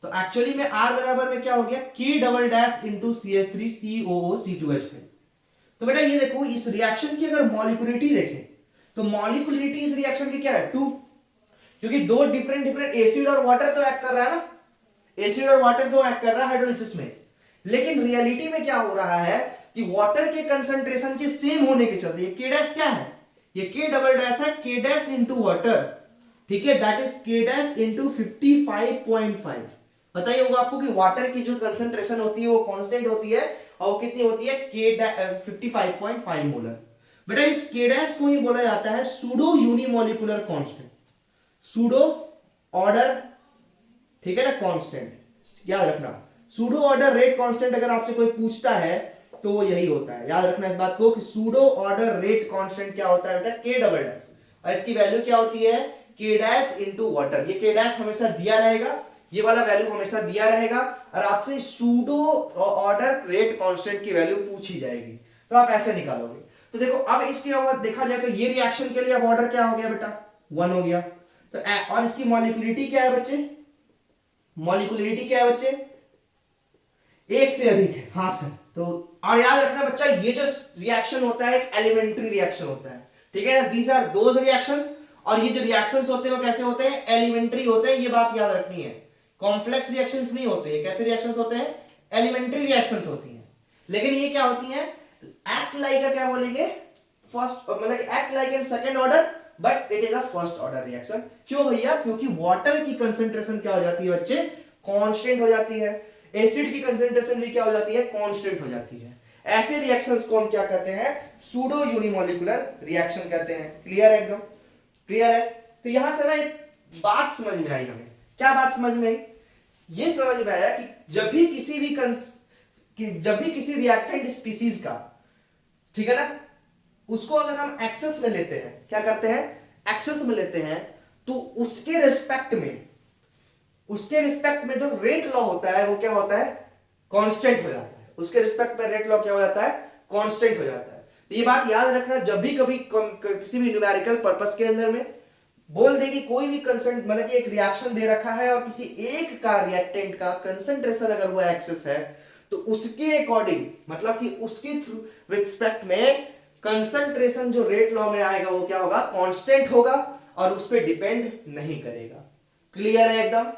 A: तो एक्चुअली में R बराबर में क्या हो गया, K double dash into CH3COO C2H5। तो बेटा ये देखो इस रिएक्शन की अगर मॉलिक्यूलिटी देखें तो मॉलिक्यूलिटी इस रिएक्शन की क्या है, 2, क्योंकि दो डिफरेंट डिफरेंट एसिड और वाटर तो एक्ट कर रहा है ना, एसिड और वाटर दो एक्ट कर रहा है हाइड्रोलिसिस में। लेकिन रियलिटी में क्या हो रहा है कि वाटर के कंसंट्रेशन के सेम होने के चलते ये K डैश क्या है, ये K डबल डैश है K डैश इंटू वाटर, ठीक है, that is K dash into 55.5। पता ही होगा आपको कि वाटर की जो कंसंट्रेशन होती है वो कांस्टेंट होती है और वो कितनी होती है, K 55.5 मोलर। बेटा इस K डैश को ही बोला जाता है pseudo unimolecular constant, pseudo order, ठीक है ना, कांस्टेंट। याद रखना सूडो ऑर्डर रेट कांस्टेंट अगर आपसे कोई पूछता है तो वो यही होता है। याद रखना इस बात को कि सूडो ऑर्डर रेट कांस्टेंट क्या होता है बेटा, K डबल डैश, और इसकी वैल्यू क्या होती है, K डैश इनटू वाटर। ये K डैश हमेशा दिया रहेगा, ये वाला वैल्यू हमेशा दिया रहेगा और आपसे सूडो ऑर्डर रेट कांस्टेंट की वैल्यू पूछी जाएगी तो आप ऐसे निकालोगे। तो देखो अब इसके बाद देखा जाए तो ये रिएक्शन के लिए अब ऑर्डर क्या हो गया बेटा, 1 हो गया। तो और इसकी मॉलिक्यूलिटी क्या है बच्चे, मॉलिक्यूलिटी क्या है बच्चे, एक से अधिक है। हाँ सर। तो और याद रखना बच्चा ये जो रिएक्शन होता है एक एलिमेंट्री रिएक्शन होता है, ठीक है ना, दीज आर दोज रिएक्शंस। और ये जो रिएक्शंस होते हैं वो कैसे होते हैं, एलिमेंट्री होते हैं, ये बात याद रखनी है। कॉम्प्लेक्स रिएक्शंस नहीं होते हैं, कैसे रिएक्शंस होते हैं, एलिमेंट्री रिएक्शंस होती हैं। लेकिन ये क्या होती हैं, एक्ट लाइक का क्या बोलेंगे, फर्स्ट मतलब act like in second order but it is a first order reaction. क्यों भैया, क्योंकि वाटर की कंसंट्रेशन क्या हो जाती है बच्चे, कांस्टेंट हो जाती है, एसिड की कंसंट्रेशन भी क्या हो जाती है, कांस्टेंट हो जाती है। ऐसे रिएक्शंस को हम क्या कहते हैं, सूडो यूनिमोलिकुलर रिएक्शन कहते हैं। क्लियर है, एकदम क्लियर है। तो यहां से ना एक बात समझ में आई हमें, क्या बात समझ में आई, ये समझ में आया कि जब भी किसी रिएक्टेंट स्पीसीज का, ठीक है ना, उसको अगर हम एक्सेस में लेते हैं, क्या करते हैं, एक्सेस में लेते हैं, तो उसके रिस्पेक्ट में जो रेट लॉ होता है वो क्या होता है, कांस्टेंट हो जाता है। उसके रिस्पेक्ट में रेट लॉ क्या हो जाता है, कांस्टेंट हो जाता है। तो ये बात याद रखना, जब भी कभी किसी भी न्यूमेरिकल पर्पस के अंदर में बोल दे कि कोई भी कंसेंट मतलब कि एक रिएक्शन दे रखा है और किसी एक का रिएक्टेंट का कंसंट्रेशन अगर वो एक्सेस है तो उसके अकॉर्डिंग मतलब कि उसके थ्रू रिस्पेक्ट में कंसंट्रेशन जो रेट लॉ में आएगा वो क्या होगा, कांस्टेंट होगा और उस पर डिपेंड नहीं करेगा। क्लियर है एकदम।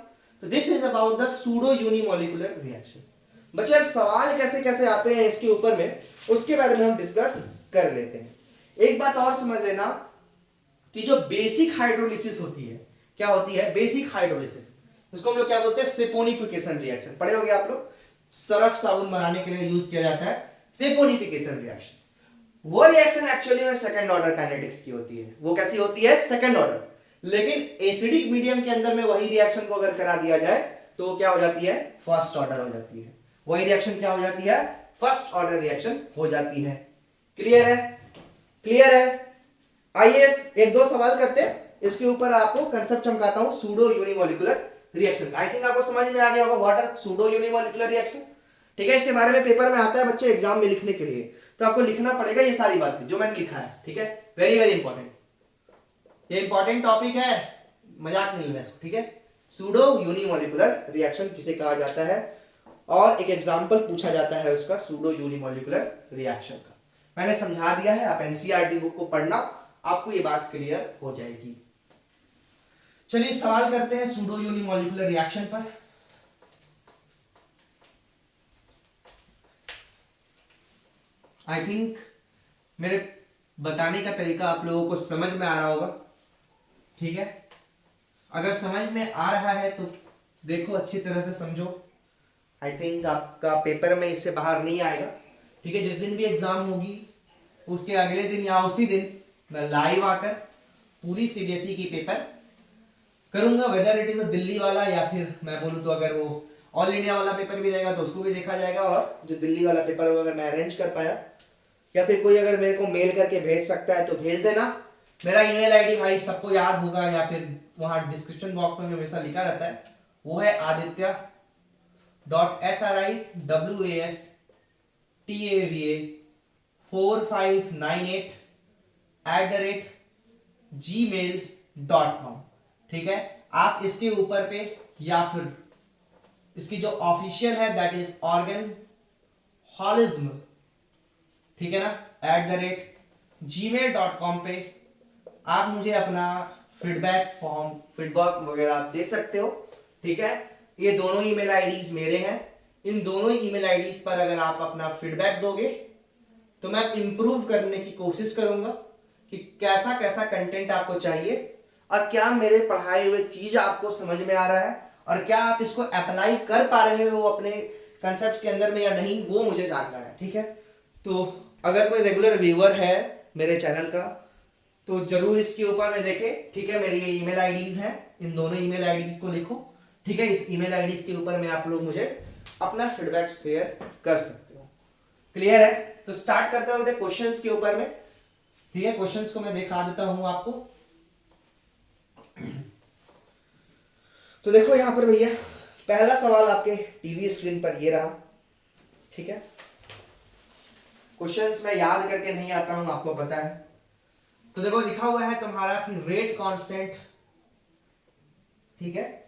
A: तो this is about the pseudo unimolecular reaction. बच्चे अब सवाल कैसे कैसे आते हैं इसके ऊपर में, उसके बारे में हम डिस्कस कर लेते हैं। एक बात और समझ लेना कि जो बेसिक हाइड्रोलिसिस होती है, क्या होती है, बेसिक हाइड्रोलिसिस, उसको हम लोग क्या बोलते हैं, सेपोनिफिकेशन रिएक्शन। पढ़े होंगे आप लोग, सरफ साबुन बनाने के लिए यूज किया जाता है सेपोनिफिकेशन रिएक्शन। वो रिएक्शन एक्चुअली में सेकंड ऑर्डर काइनेटिक्स की होती है। वो कैसी होती है, सेकंड ऑर्डर। लेकिन एसिडिक मीडियम के अंदर में वही रिएक्शन को अगर करा दिया जाए तो क्या हो जाती है, फर्स्ट ऑर्डर हो जाती है। वही रिएक्शन क्या हो जाती है, फर्स्ट ऑर्डर रिएक्शन हो जाती है। क्लियर है, क्लियर है। आइए एक दो सवाल करते हैं, इसके ऊपर आपको कंसेप्ट चमकाता हूं, pseudo unimolecular reaction. I think आपको समझ में आ गया होगा what are pseudo unimolecular reaction. ठीक है, इसके बारे में पेपर में आता है बच्चे एग्जाम में लिखने के लिए, तो आपको लिखना पड़ेगा ये सारी बातें जो मैंने लिखा है। ठीक है, वेरी वेरी इंपॉर्टेंट, ये इंपॉर्टेंट टॉपिक है, मजाक नहीं लेना इसको। ठीक है, सूडो यूनिमोलिकुलर रिएक्शन किसे कहा जाता है और एक एग्जांपल पूछा जाता है उसका सूडो यूनिमोलिकुलर रिएक्शन का। मैंने समझा दिया है, आप एनसीईआरटी बुक को पढ़ना, आपको ये बात क्लियर हो जाएगी। चलिए सवाल करते हैं सूडो यूनिमोलिकुलर रिएक्शन पर। आई थिंक मेरे बताने का तरीका आप लोगों को समझ में आ रहा होगा, ठीक है। अगर समझ में आ रहा है तो देखो, अच्छी तरह से समझो। आई थिंक आपका पेपर में इससे बाहर नहीं आएगा, ठीक है। जिस दिन भी एग्जाम होगी उसके अगले दिन या उसी दिन मैं लाइव आकर पूरी सीबीएसई की पेपर करूंगा, whether it is a Delhi वाला या फिर मैं बोलूँ तो अगर वो ऑल इंडिया वाला पेपर भी रहेगा तो उसको भी देखा जाएगा, और जो दिल्ली वाला पेपर होगा अगर मैं अरेंज कर पाया या फिर कोई अगर मेरे को मेल करके भेज सकता है तो भेज देना। मेरा ईमेल आईडी भाई सबको याद होगा, या फिर वहां डिस्क्रिप्शन बॉक्स में हमेशा लिखा रहता है, वो है aditya.srava4598@gmail.com, ठीक है। आप इसके ऊपर पे या फिर इसकी जो ऑफिशियल है दैट इज ऑर्गन हॉलिज्म, ठीक है ना, @gmail.com पे आप मुझे अपना फीडबैक फॉर्म फीडबैक वगैरह आप दे सकते हो, ठीक है। ये दोनों ईमेल आईडीज मेरे हैं। इन दोनों ईमेल आईडीज पर अगर आप अपना फीडबैक दोगे तो मैं इंप्रूव करने की कोशिश करूंगा कि कैसा कैसा कंटेंट आपको चाहिए और क्या मेरे पढ़ाए हुए चीज आपको समझ में आ रहा है और क्या आप इसको अप्लाई कर पा रहे हो अपने कंसेप्ट के अंदर में या नहीं, वो मुझे जानना है, ठीक है। तो अगर कोई रेगुलर व्यूअर है मेरे चैनल का तो जरूर इसके ऊपर में देखे, ठीक है। मेरी ये ईमेल आईडीज हैं, इन दोनों ईमेल आईडीज को लिखो, ठीक है। इस ईमेल आईडीज के ऊपर में आप लोग मुझे अपना फीडबैक शेयर कर सकते हो। क्लियर है? तो स्टार्ट करते हैं बेटे क्वेश्चंस के ऊपर में, ठीक है। क्वेश्चंस को मैं दिखा देता हूं आपको। तो देखो यहां पर भैया पहला सवाल आपके टीवी स्क्रीन पर ये रहा, ठीक है। क्वेश्चंस मैं याद करके नहीं आता हूं, आपको पता है। तो देखो लिखा हुआ है तुम्हारा कि रेट कांस्टेंट, ठीक है,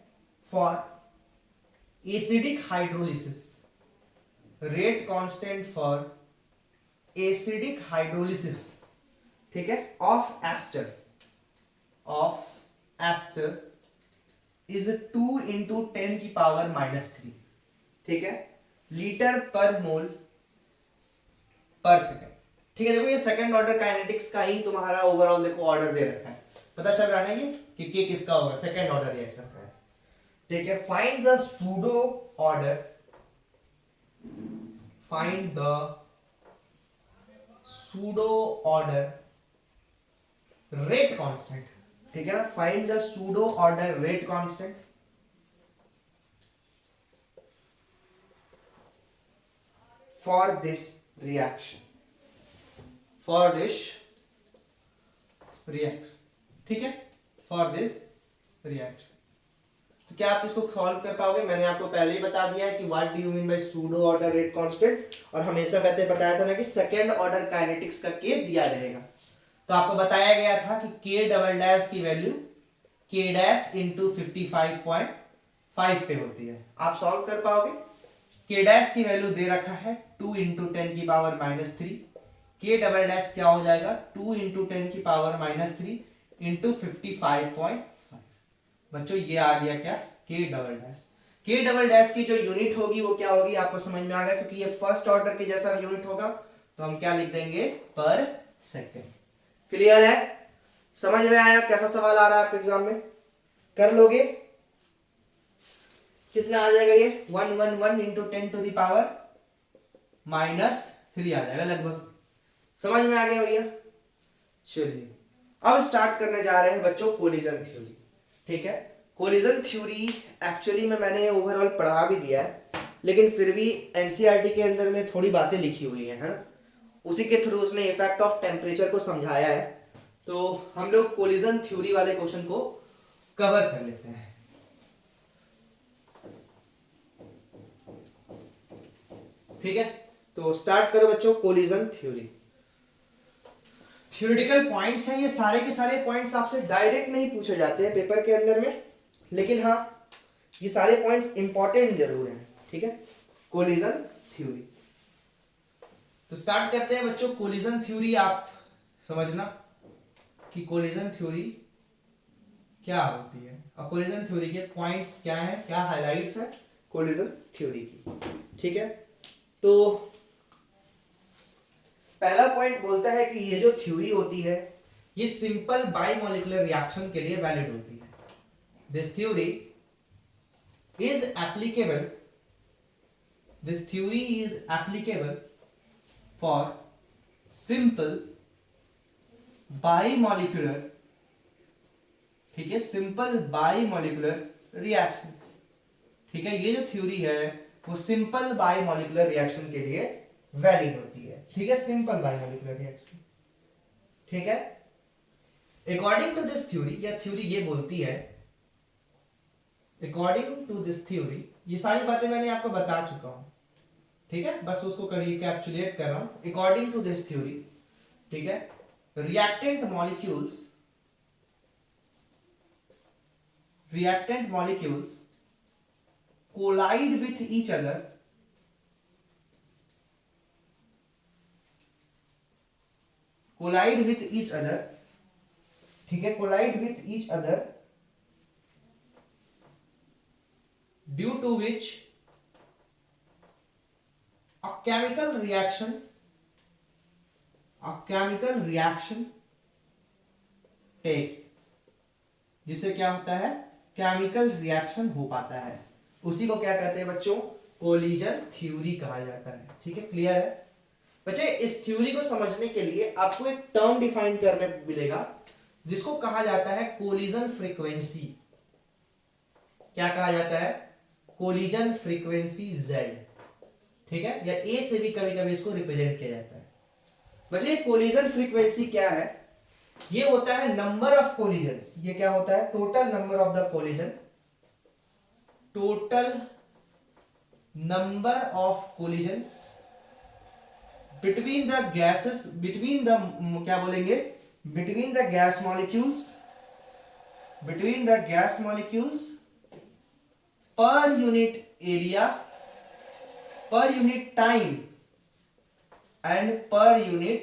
A: for acidic hydrolysis, rate constant for acidic hydrolysis, ठीक है, ऑफ एस्टर इज 2 इंटू 10 की पावर -3, ठीक है, लीटर पर मोल पर सेकेंड, ठीक है। देखो ये सेकंड ऑर्डर काइनेटिक्स का ही तुम्हारा ओवरऑल देखो ऑर्डर दे रखा है, पता चल रहा है ना ये कि किसका होगा, सेकंड ऑर्डर रिएक्शन का है, ठीक है। Find the pseudo order, find the pseudo order rate constant, ठीक है ना, find the pseudo order rate constant for this reaction, for this reaction, ठीक है, फॉर दिस रिएक्शन। तो क्या आप इसको सॉल्व कर पाओगे? मैंने आपको पहले ही बता दिया है कि what do you mean by pseudo order rate constant, और हमेशा कहते बताया था ना कि सेकंड ऑर्डर काइनेटिक्स का के दिया रहेगा। तो आपको बताया गया था कि के डबल डैश की वैल्यू के डैश इंटू 55.5 पे होती है। आप सॉल्व कर पाओगे? के डैश की वैल्यू दे रखा है 2 इंटू 10 की पावर -3, के डबल डैश क्या हो जाएगा 2 इंटू 10 की पावर -3 इंटू 55.5। बच्चों ये आ गया क्या, के डबल डैश। के डबल डैश की जो यूनिट होगी वो क्या होगी, आपको समझ में आ गया, क्योंकि ये फर्स्ट ऑर्डर के जैसा यूनिट होगा तो हम क्या लिख देंगे, पर सेकेंड। क्लियर है? समझ में आया कैसा सवाल आ रहा है आपके एग्जाम में? कर लोगे? कितना आ जाएगा ये 111 इंटू 10 टू द पावर -3 आ जाएगा लगभग। समझ में आ गया भैया? चलिए अब स्टार्ट करने जा रहे हैं बच्चों कोलिजन थ्योरी, ठीक है। कोलिजन थ्योरी एक्चुअली में मैंने ओवरऑल पढ़ा भी दिया है, लेकिन फिर भी एनसीईआरटी के अंदर में थोड़ी बातें लिखी हुई है ना, उसी के थ्रू उसने इफेक्ट ऑफ टेम्परेचर को समझाया है। तो हम लोग कोलिजन थ्योरी वाले क्वेश्चन को कवर कर लेते हैं। ठीक है, तो स्टार्ट करो बच्चों कोलिजन थ्योरी। थ्योरेटिकल पॉइंट्स हैं ये सारे के सारे पॉइंट्स आपसे डायरेक्ट नहीं पूछे जाते हैं पेपर के अंदर में, लेकिन हाँ ये सारे पॉइंट्स इंपॉर्टेंट जरूर हैं, ठीक है। कोलिजन थ्योरी, तो स्टार्ट करते हैं बच्चों। कोलिजन थ्योरी आप समझना कि कोलिजन थ्योरी क्या होती है और कोलिजन थ्योरी के पॉइंट्स क्या हैं, क्या हाइलाइट्स हैं कोलिजन थ्योरी की, ठीक है। तो पहला पॉइंट बोलता है कि ये जो थ्योरी होती है ये सिंपल बाइमोलिकुलर रिएक्शन के लिए वैलिड होती है. This theory is applicable, this theory is applicable for simple bimolecular, ठीक है, सिंपल बाइमोलिकुलर रिएक्शंस. ठीक है, ये जो थ्योरी है वो सिंपल बाइमोलिकुलर रिएक्शन के लिए वैलिड होती है. ठीक है, सिंपल बाइमोलिकुलर रिएक्शन. ठीक है, अकॉर्डिंग टू दिस थ्योरी, या थ्योरी ये बोलती है, अकॉर्डिंग टू दिस थ्योरी, ये सारी बातें मैंने आपको बता चुका हूं. ठीक है, बस उसको रिकैप्चुलेट कर रहा हूं. अकॉर्डिंग टू दिस थ्योरी, ठीक है, reactant molecules collide with each other, collide with each other, ठीक है, collide with each other due to which a chemical reaction takes, जिससे क्या होता है, केमिकल रिएक्शन हो पाता है. उसी को क्या कहते हैं बच्चों, कोलिजन थ्योरी कहा जाता है. ठीक है, क्लियर है बच्चे. इस थ्योरी को समझने के लिए आपको एक टर्म डिफाइन करने मिलेगा जिसको कहा जाता है कोलिजन फ्रीक्वेंसी. क्या कहा जाता है, कोलिजन फ्रीक्वेंसी Z. ठीक है, या A से भी कभी कभी इसको रिप्रेजेंट किया जाता है. बच्चे कोलिजन फ्रीक्वेंसी क्या है, ये होता है नंबर ऑफ कोलिजन्स. ये क्या होता है, total number of the collision, total number of collisions between the gases, between the, क्या बोलेंगे, between the gas molecules, between the gas molecules per unit area, per unit time and per unit,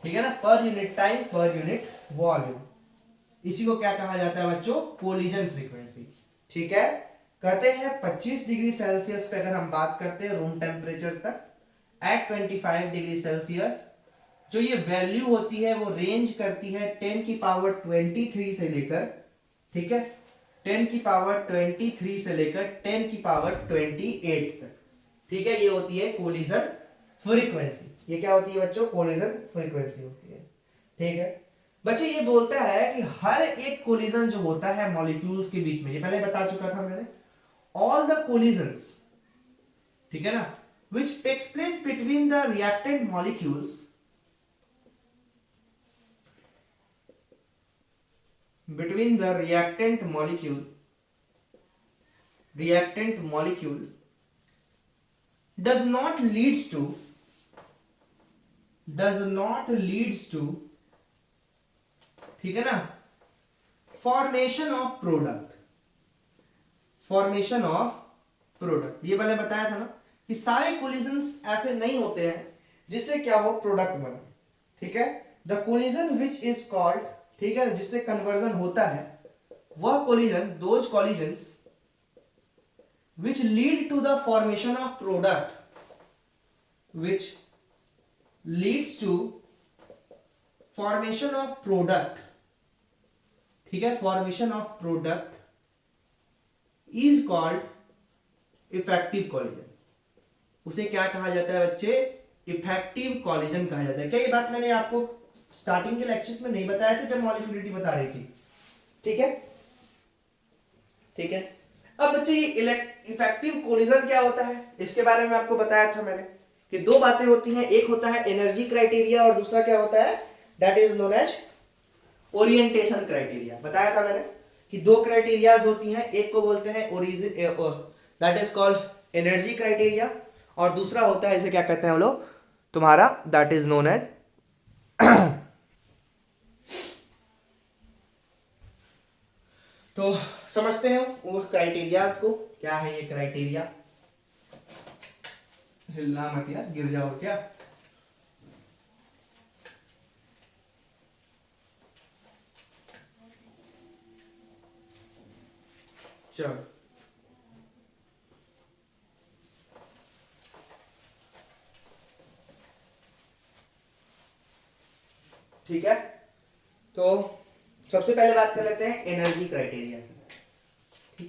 A: ठीक है ना, per unit time, per unit volume. इसी को क्या कहा जाता है बच्चों, कोलिजन फ्रीक्वेंसी. ठीक है, कहते हैं 25 डिग्री सेल्सियस पे अगर हम बात करते हैं रूम टेम्परेचर तक, एट 25 डिग्री सेल्सियस जो ये वैल्यू होती है वो रेंज करती है 10 की पावर 23 से लेकर, ठीक है, 10 की पावर 23 से लेकर 10 की पावर 28 तक. ठीक है, ये होती है कोलिजन फ्रीक्वेंसी. ये क्या होती है बच्चों, कोलिजन फ्रीक्वेंसी होती है. ठीक है बच्चे, ये बोलता है कि हर एक कोलिजन जो होता है मॉलिक्यूल्स के बीच में, ये पहले बता चुका था मैंने, ऑल द कोलिजन्स, ठीक है ना, which takes place between the reactant molecules, between the reactant molecule does not leads to, ठीक है ना, फॉर्मेशन ऑफ प्रोडक्ट. ये पहले बताया था ना कि सारे कोलिजन्स ऐसे नहीं होते हैं जिससे क्या हो, प्रोडक्ट बने. ठीक है, the collision which is called, ठीक है, जिससे कन्वर्जन होता है, वह collision, those collisions which lead to the formation of product, which leads to formation of product, ठीक है, formation of product is called effective collision. उसे क्या कहा जाता है बच्चे, इफेक्टिव कोलिजन कहा जाता है. क्या ये बात मैंने आपको स्टार्टिंग के लेक्चर्स में नहीं बताया था जब मॉलिक्यूलरिटी बता रही थी. ठीक है, ठीक है. अब बच्चे ये इफेक्टिव कोलिजन क्या होता है, इसके बारे में आपको बताया था मैंने कि दो बातें होती हैं. एक होता है एनर्जी क्राइटेरिया और दूसरा क्या होता है, that is known as orientation criteria. बताया था मैंने कि दो क्राइटेरियाज होती हैं, एक को बोलते हैं that is called energy criteria, और दूसरा होता है, इसे क्या कहते हैं हम लोग, तुम्हारा, दैट इज नोन एज तो समझते हैं वो क्राइटेरियाज को. क्या है ये क्राइटेरिया, हिलना मत यार, गिर जाओ क्या. चलो, ठीक है, तो सबसे पहले बात कर लेते हैं एनर्जी क्राइटेरिया की।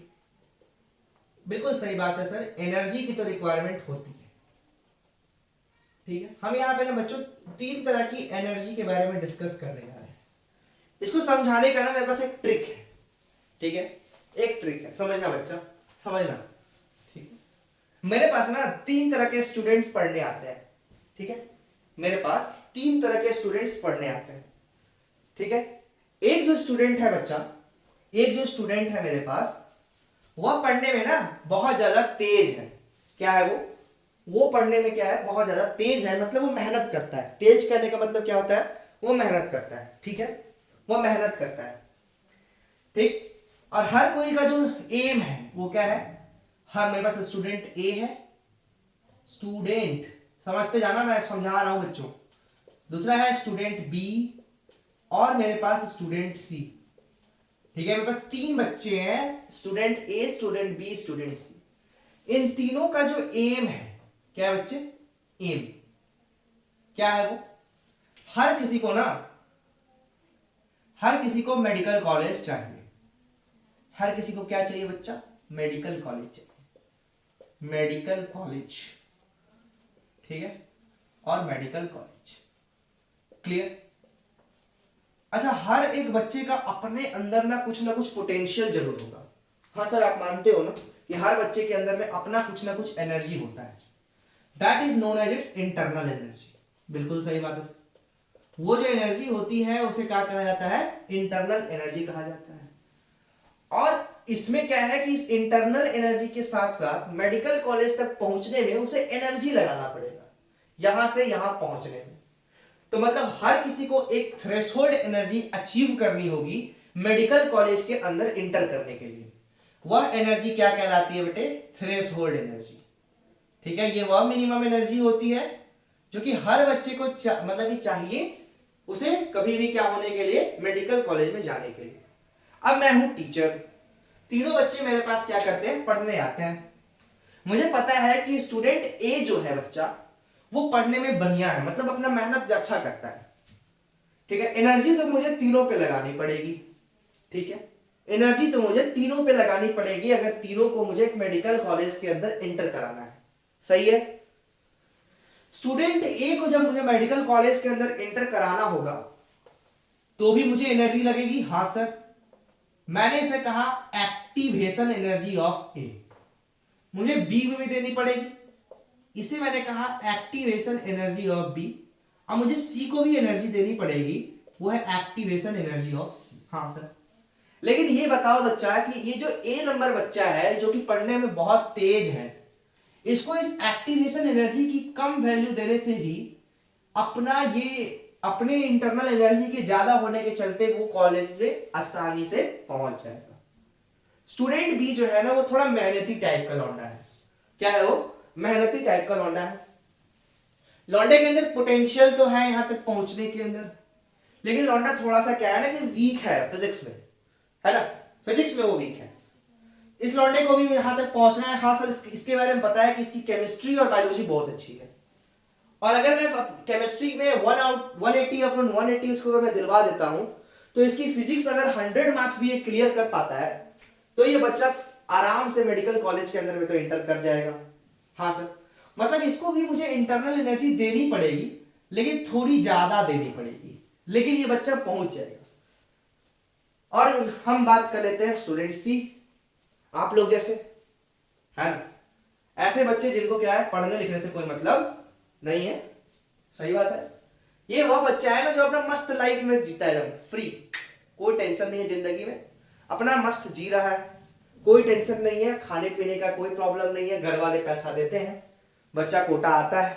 A: बिल्कुल सही बात है सर, एनर्जी की तो रिक्वायरमेंट होती है। ठीक है, हम यहाँ पे ना बच्चों 3 तरह की एनर्जी के बारे में डिस्कस करने जा रहे हैं। इसको समझाने का ना मेरे पास एक ट्रिक है। ठीक है, एक ट्रिक है, समझना बच्चा, समझना। ठीक है, मेरे पास ना 3 तरह के स्टूडेंट्स पढ़ने आते हैं। ठीक है, मेरे पास 3 तरह के स्टूडेंट्स पढ़ने आते हैं। ठीक है, एक जो स्टूडेंट है बच्चा, एक जो स्टूडेंट है मेरे पास, वह पढ़ने में ना बहुत ज्यादा तेज है। क्या है वो पढ़ने में क्या है, बहुत ज्यादा तेज है, मतलब वो मेहनत करता है। तेज करने का मतलब क्या होता है, वो मेहनत करता है। ठीक है, वो मेहनत करता है। ठीक, और हर कोई का जो एम है वो क्या है, हाँ मेरे पास स्टूडेंट ए है, स्टूडेंट, समझते जाना, मैं समझा रहा हूं बच्चों। दूसरा है स्टूडेंट बी, और मेरे पास स्टूडेंट सी। ठीक है, मेरे पास 3 बच्चे हैं, स्टूडेंट ए, स्टूडेंट बी, स्टूडेंट सी। इन तीनों का जो एम है, क्या है बच्चे, एम क्या है वो, हर किसी को ना, हर किसी को मेडिकल कॉलेज चाहिए। हर किसी को क्या चाहिए बच्चा, मेडिकल कॉलेज चाहिए, मेडिकल कॉलेज। ठीक है, और मेडिकल कॉलेज, क्लियर। अच्छा, हर एक बच्चे का अपने अंदर ना कुछ पोटेंशियल जरूर होगा। हाँ सर, आप मानते हो ना कि हर बच्चे के अंदर में अपना कुछ ना कुछ एनर्जी होता है, that is known as its internal energy. बिल्कुल सही बात है सर, वो जो एनर्जी होती है उसे क्या कहा जाता है, इंटरनल एनर्जी कहा जाता है। और इसमें क्या है कि इस इंटरनल एनर्जी के साथ साथ मेडिकल कॉलेज तक पहुंचने में उसे एनर्जी लगाना पड़ेगा, यहां से यहां पहुंचने में। तो मतलब हर किसी को एक थ्रेशोल्ड एनर्जी अचीव करनी होगी मेडिकल कॉलेज के अंदर इंटर करने के लिए। वह एनर्जी क्या कहलाती है बेटे, थ्रेशोल्ड एनर्जी। ठीक है, ये वह मिनिमम एनर्जी होती है जो कि हर बच्चे को मतलब कि चाहिए उसे कभी भी क्या होने के लिए, मेडिकल कॉलेज में जाने के लिए। अब मैं हूं टीचर, तीनों बच्चे मेरे पास क्या करते हैं, पढ़ने आते हैं। मुझे पता है कि स्टूडेंट ए जो है बच्चा, वो पढ़ने में बढ़िया है, मतलब अपना मेहनत अच्छा करता है। ठीक है, एनर्जी तो मुझे तीनों पे लगानी पड़ेगी। ठीक है, एनर्जी तो मुझे तीनों पे लगानी पड़ेगी अगर तीनों को मुझे एक मेडिकल कॉलेज के अंदर इंटर कराना है। सही है, स्टूडेंट ए को जब मुझे मेडिकल कॉलेज के अंदर इंटर कराना होगा तो भी मुझे एनर्जी लगेगी। हाँ सर, मैंने इसे कहा एक्टिवेशन एनर्जी ऑफ ए, मुझे बी में भी देनी पड़ेगी, इसे मैंने कहा एक्टिवेशन एनर्जी ऑफ बी। अब मुझे सी को भी एनर्जी देनी पड़ेगी, वो है एक्टिवेशन एनर्जी ऑफ सी। हाँ सर, लेकिन ये बताओ बच्चा कि ये जो ए नंबर बच्चा है जो कि पढ़ने में बहुत तेज है, इसको इस एक्टिवेशन एनर्जी की कम वैल्यू देने से भी अपने इंटरनल एनर्जी के ज्यादा होने के चलते वो कॉलेज में आसानी से पहुंच जाएगा। स्टूडेंट बी जो है ना, वो थोड़ा मेहनती टाइप का लौंडा है। क्या है वो, मेहनती टाइप का लौंडा है। लौंडे के अंदर पोटेंशियल तो है यहां तक पहुंचने के अंदर, लेकिन लौंडा थोड़ा सा क्या है ना कि वीक है फिजिक्स में, है ना, फिजिक्स में वो वीक है। इस लौंडे को भी यहां तक पहुंचना है। हाँ सर, इसके बारे में पता है कि इसकी केमिस्ट्री और बायोलॉजी बहुत अच्छी है, और अगर मैं केमिस्ट्री में 180 अपॉन 180 इसको अगर मैं दिलवा देता हूं तो इसकी फिजिक्स अगर 100 मार्क्स भी ये क्लियर कर पाता है तो ये बच्चा आराम से मेडिकल कॉलेज के अंदर में तो इंटर कर जाएगा। हाँ सर, मतलब इसको भी मुझे इंटरनल एनर्जी देनी पड़ेगी, लेकिन थोड़ी ज्यादा देनी पड़ेगी, लेकिन ये बच्चा पहुंच जाएगा। और हम बात कर लेते हैं स्टूडेंट सी, आप लोग जैसे, है ना, ऐसे बच्चे जिनको क्या है, पढ़ने लिखने से कोई मतलब नहीं है। सही बात है, ये वह बच्चा है ना जो अपना मस्त लाइफ में जीता है, एकदम फ्री, कोई टेंशन नहीं है जिंदगी में, अपना मस्त जी रहा है, कोई टेंशन नहीं है, खाने पीने का कोई प्रॉब्लम नहीं है, घर वाले पैसा देते हैं, बच्चा कोटा आता है,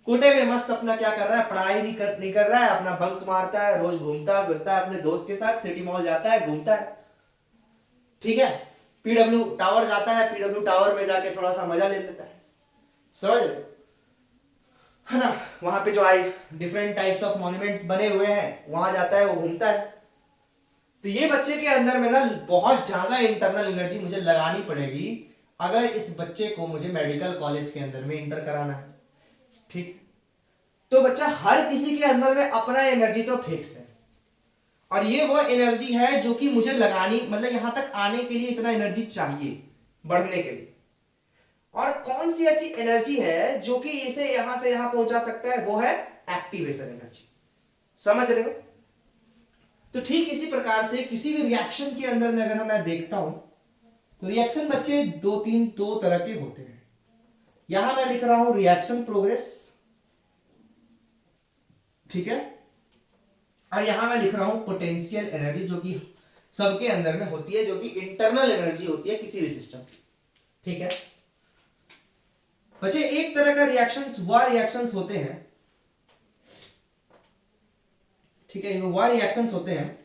A: कोटे में मस्त अपना क्या कर रहा है, पढ़ाई भी नहीं कर रहा है, अपना बंक मारता है, रोज घूमता फिरता है अपने दोस्त के साथ, सिटी मॉल जाता है, घूमता है। ठीक है, पीडब्ल्यू टावर जाता है, पीडब्ल्यू टावर में जाके थोड़ा सा मजा ले लेता है, समझ, है ना, वहां पे जो डिफरेंट टाइप्स ऑफ मॉन्यूमेंट्स बने हुए हैं वहां जाता है, वो घूमता है। तो ये बच्चे के अंदर में ना बहुत ज्यादा इंटरनल एनर्जी मुझे लगानी पड़ेगी अगर इस बच्चे को मुझे मेडिकल कॉलेज के अंदर में इंटर कराना है। ठीक, तो बच्चा हर किसी के अंदर में अपना एनर्जी तो फिक्स है, और ये वो एनर्जी है जो कि मुझे लगानी, मतलब यहां तक आने के लिए इतना एनर्जी चाहिए बढ़ने के लिए। और कौन सी ऐसी एनर्जी है जो कि इसे यहां से यहां पहुंचा सकता है, वो है एक्टिवेशन एनर्जी। समझ रहे हो? तो ठीक इसी प्रकार से किसी भी रिएक्शन के अंदर में अगर मैं देखता हूं तो रिएक्शन बच्चे दो तरह के होते हैं। यहां मैं लिख रहा हूं रिएक्शन प्रोग्रेस, ठीक है, और यहां मैं लिख रहा हूं पोटेंशियल एनर्जी, जो कि सबके अंदर में होती है, जो कि इंटरनल एनर्जी होती है किसी भी सिस्टम की। ठीक है बच्चे, एक तरह का रिएक्शंस होते हैं, ठीक है, वह रिएक्शंस होते हैं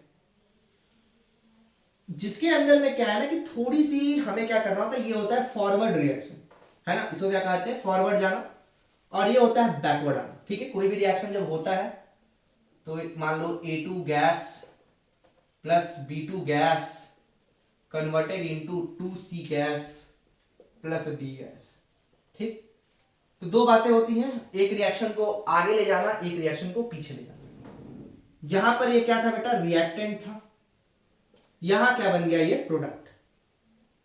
A: जिसके अंदर में क्या है ना कि थोड़ी सी हमें क्या करना होता है, ये होता है फॉरवर्ड रिएक्शन, है ना, इसको क्या कहते हैं, फॉरवर्ड जाना, और ये होता है बैकवर्ड आना। ठीक है, कोई भी रिएक्शन जब होता है तो मान लो A2 gas plus B2 gas converted into 2C gas plus D gas. ठीक, तो दो बातें होती हैं, एक रिएक्शन को आगे ले जाना, एक रिएक्शन को पीछे ले जाना। यहां पर ये क्या था बेटा, रिएक्टेंट था, यहां क्या बन गया, ये प्रोडक्ट।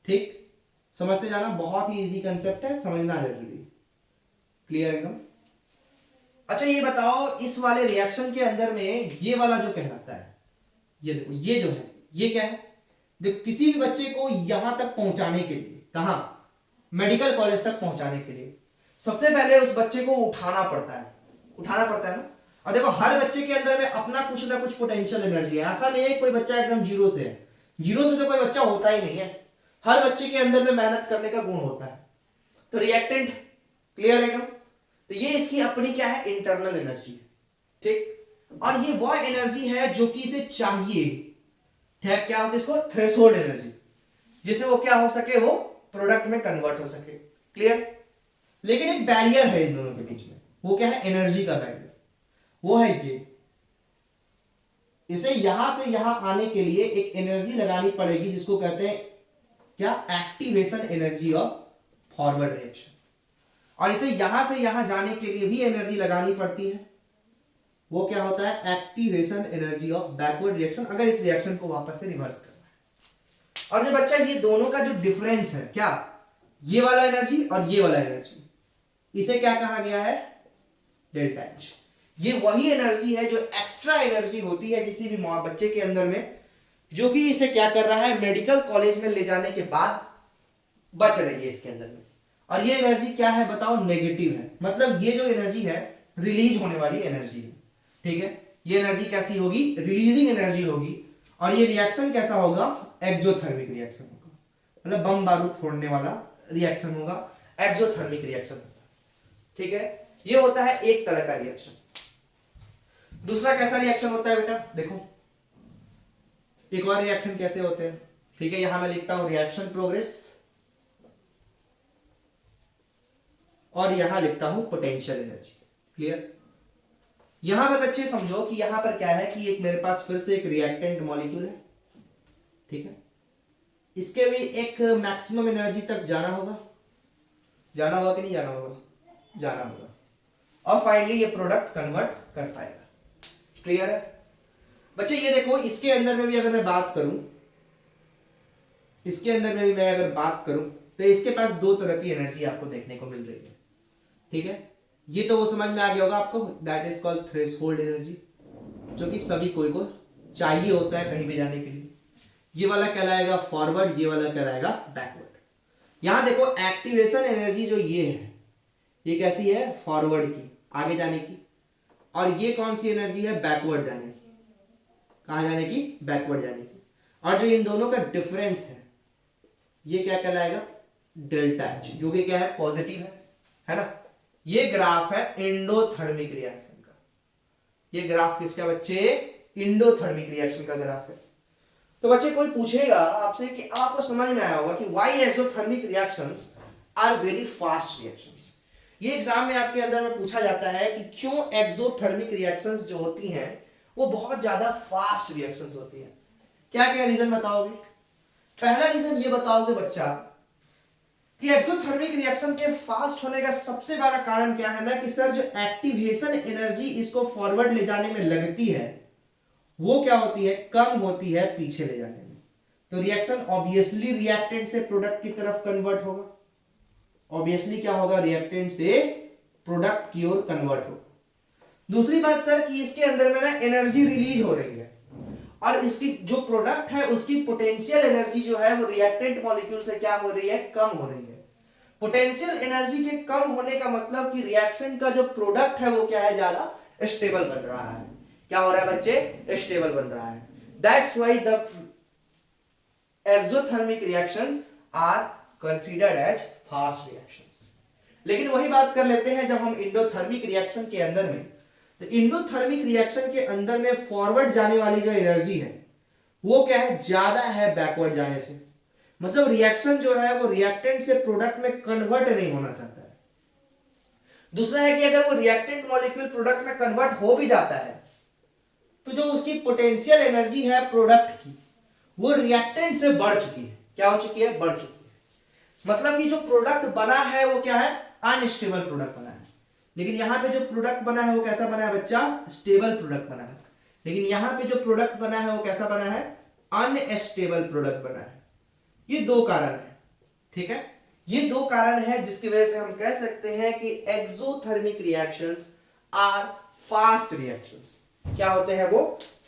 A: ठीक, समझते जाना, बहुत ही इजी कंसेप्ट है, समझना जरूरी। क्लियर एकदम? अच्छा ये बताओ, इस वाले रिएक्शन के अंदर में ये वाला जो कहलाता है, ये देखो, ये जो है ये क्या है, देखो किसी भी बच्चे को यहां तक पहुंचाने के लिए, कहां, मेडिकल कॉलेज तक पहुंचाने के लिए सबसे पहले उस बच्चे को उठाना पड़ता है ना। और देखो हर बच्चे के अंदर में अपना कुछ ना कुछ पोटेंशियल एनर्जी है, ऐसा नहीं है कोई बच्चा एकदम जीरो से है, जीरो से तो कोई बच्चा होता ही नहीं है, हर बच्चे के अंदर में मेहनत करने का गुण होता है। तो रिएक्टेंट क्लियर है, तो ये इसकी अपनी क्या है, इंटरनल एनर्जी है। ठीक, और ये वो एनर्जी है जो कि इसे चाहिए, ठीक, क्या होता है इसको, थ्रेशोल्ड एनर्जी, जिससे वो क्या हो सके, वो प्रोडक्ट में कन्वर्ट हो सके। क्लियर? लेकिन एक बैरियर है इन दोनों के बीच में, वो क्या है, एनर्जी का बैरियर, वो है ये, इसे यहां से यहां आने के लिए एक एनर्जी लगानी पड़ेगी, जिसको कहते हैं क्या, activation energy of forward reaction. और इसे यहां से यहां जाने के लिए भी एनर्जी लगानी पड़ती है, वो क्या होता है, activation energy of backward reaction, अगर इस रिएक्शन को वापस से रिवर्स करना है। और जो बच्चा, ये दोनों का जो डिफरेंस है, क्या, ये वाला एनर्जी और ये वाला एनर्जी, इसे क्या कहा गया है, डेल्टा एच। ये वही एनर्जी है जो एक्स्ट्रा एनर्जी होती है किसी भी बच्चे के अंदर में, जो कि इसे क्या कर रहा है, मेडिकल कॉलेज में ले जाने के बाद बच रही है इसके अंदर में। और ये एनर्जी क्या है बताओ, नेगेटिव है, मतलब ये जो एनर्जी है रिलीज होने वाली एनर्जी है। ठीक है, ये एनर्जी कैसी होगी, रिलीजिंग एनर्जी होगी, और ये रिएक्शन कैसा होगा, एक्सोथर्मिक रिएक्शन होगा, मतलब बम बारूद फोड़ने वाला रिएक्शन होगा, एक्सोथर्मिक रिएक्शन होगा। ठीक है, ये होता है एक तरह का रिएक्शन। दूसरा कैसा रिएक्शन होता है बेटा, देखो एक और रिएक्शन कैसे होते हैं। ठीक है, यहां मैं लिखता हूं रिएक्शन प्रोग्रेस, और यहां लिखता हूं पोटेंशियल एनर्जी। क्लियर? यहां पर बच्चे समझो कि यहां पर क्या है कि एक मेरे पास फिर से एक रिएक्टेंट मॉलिक्यूल है, ठीक है, इसके भी एक मैक्सिमम एनर्जी तक जाना होगा कि नहीं जाना होगा, और फाइनली ये प्रोडक्ट कन्वर्ट कर पाएगा। क्लियर है बच्चे? ये देखो, इसके अंदर में भी अगर मैं बात करूं, तो इसके पास दो तरह की एनर्जी आपको देखने को मिल रही है। ठीक है, ये तो वो समझ में आ गया होगा आपको, that is called threshold energy, जो कि सभी कोई को चाहिए होता है कहीं भी जाने के लिए। ये वाला कहलाएगा फॉरवर्ड, ये वाला कहलाएगा बैकवर्ड। यहां देखो एक्टिवेशन एनर्जी जो ये है, ये कैसी है, फॉरवर्ड की, आगे जाने की, और ये कौन सी एनर्जी है, बैकवर्ड जाने की। कहां जाने की, बैकवर्ड जाने की। और जो इन दोनों का डिफरेंस है, ये क्या कहलाएगा, डेल्टा एच, जो कि क्या है, पॉजिटिव है ना। ये ग्राफ है एंडोथर्मिक रिएक्शन का, ये ग्राफ किसका बच्चे, एंडोथर्मिक रिएक्शन का ग्राफ है। तो बच्चे कोई पूछेगा आपसे कि आपको समझ में आया होगा कि why exothermic reactions are very fast reactions. ये एग्जाम में आपके अंदर में पूछा जाता है कि क्यों एक्सोथर्मिक रिएक्शंस जो होती हैं वो बहुत ज्यादा फास्ट रिएक्शंस होती हैं। क्या क्या रीजन बताओगे? पहला रीजन ये बताओगे बच्चा कि एक्सोथर्मिक रिएक्शन के फास्ट होने का सबसे बड़ा कारण क्या है ना कि सर जो एक्टिवेशन एनर्जी इसको फॉरवर्ड ले जाने में लगती है वो क्या होती है, कम होती है पीछे ले जाने में। तो रिएक्शन ऑब्वियसली रिएक्टेंट से प्रोडक्ट की तरफ कन्वर्ट होगा, ऑब्वियसली क्या होगा, रिएक्टेंट से प्रोडक्ट की ओर कन्वर्ट होगा। दूसरी बात सर कि इसके अंदर में ना एनर्जी रिलीज हो रही है और इसकी जो प्रोडक्ट है उसकी पोटेंशियल एनर्जी जो है वो रिएक्टेंट मॉलिक्यूल से क्या हो रही है, कम हो रही है। पोटेंशियल एनर्जी के कम होने का मतलब कि रिएक्शन का जो प्रोडक्ट है वो क्या है, ज्यादा स्टेबल बन रहा है। क्या हो रहा है बच्चे, स्टेबल बन रहा है। That's why the exothermic reactions are considered as fast reactions. लेकिन वही बात कर लेते हैं जब हम इंडोथर्मिक रिएक्शन के अंदर में, तो इंडोथर्मिक रिएक्शन के अंदर में फॉरवर्ड जाने वाली जो एनर्जी है वो क्या है, ज्यादा है बैकवर्ड जाने से। मतलब रिएक्शन जो है वो रिएक्टेंट से प्रोडक्ट में कन्वर्ट नहीं होना चाहता है। दूसरा है कि अगर वो रिएक्टेंट मॉलिक्यूल प्रोडक्ट में कन्वर्ट हो भी जाता है तो जो उसकी पोटेंशियल एनर्जी है प्रोडक्ट की वो रिएक्टेंट से बढ़ चुकी है। क्या हो चुकी है, बढ़ चुकी है। मतलब कि जो प्रोडक्ट बना है वो क्या है, अनस्टेबल प्रोडक्ट बना है। लेकिन यहां पे जो प्रोडक्ट बना है वो कैसा बना है बच्चा, स्टेबल प्रोडक्ट बना है। लेकिन यहां पे जो प्रोडक्ट बना है वो कैसा बना है, अनस्टेबल प्रोडक्ट बना है। ये दो कारण है, ठीक है, ये दो कारण है जिसकी वजह से हम कह सकते हैं कि exothermic reactions are fast reactions. क्या होते हैं वो,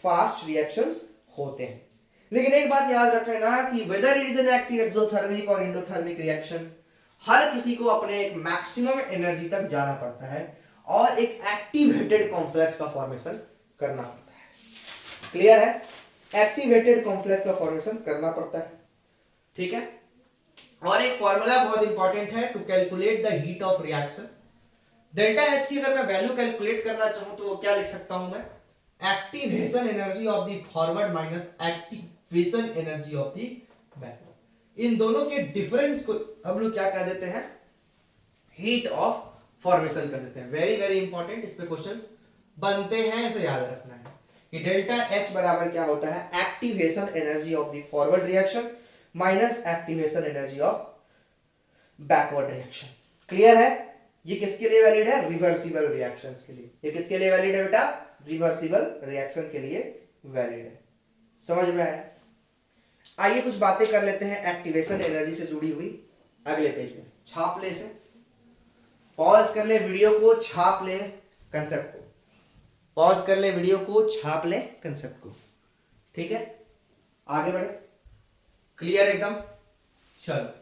A: फास्ट रिएक्शंस होते हैं। लेकिन एक बात याद रख लेना कि whether it is an active exothermic और इंडोथर्मिक रिएक्शन, हर किसी को अपने एक मैक्सिमम एनर्जी तक जाना पड़ता है और एक एक्टिवेटेड कॉम्प्लेक्स का फॉर्मेशन करना पड़ता है। क्लियर है, एक्टिवेटेड कॉम्प्लेक्स का फॉर्मेशन करना पड़ता है, ठीक है। और एक फॉर्मूला बहुत इंपॉर्टेंट है to calculate the heat of reaction. Delta H की अगर मैं वैल्यू कैलकुलेट करना चाहूं तो क्या लिख सकता हूं मैं, activation energy of the forward minus activation energy of the backward. इन दोनों के डिफरेंस को हम लोग क्या कर देते हैं, हीट ऑफ फॉर्मेशन कर देते हैं। वेरी वेरी इंपॉर्टेंट, इस पे क्वेश्चंस बनते हैं, इसे याद रखना है कि डेल्टा एच बराबर क्या होता है, activation energy of the forward reaction minus activation energy of backward reaction. Clear है, ये किसके लिए वैलिड है, रिवर्सिबल रिएक्शंस के लिए। ये किसके लिए वैलिड है बेटा, रिवर्सिबल रिएक्शन के लिए वैलिड है। समझ में आया। आइए कुछ बातें कर लेते हैं एक्टिवेशन एनर्जी से जुड़ी हुई। अगले पेज में छाप ले इसे, पॉज कर ले वीडियो को, छाप ले कंसेप्ट को, पॉज कर ले वीडियो को, छाप ले कंसेप्ट को, ठीक है। आगे बढ़े, क्लियर एकदम, चलो।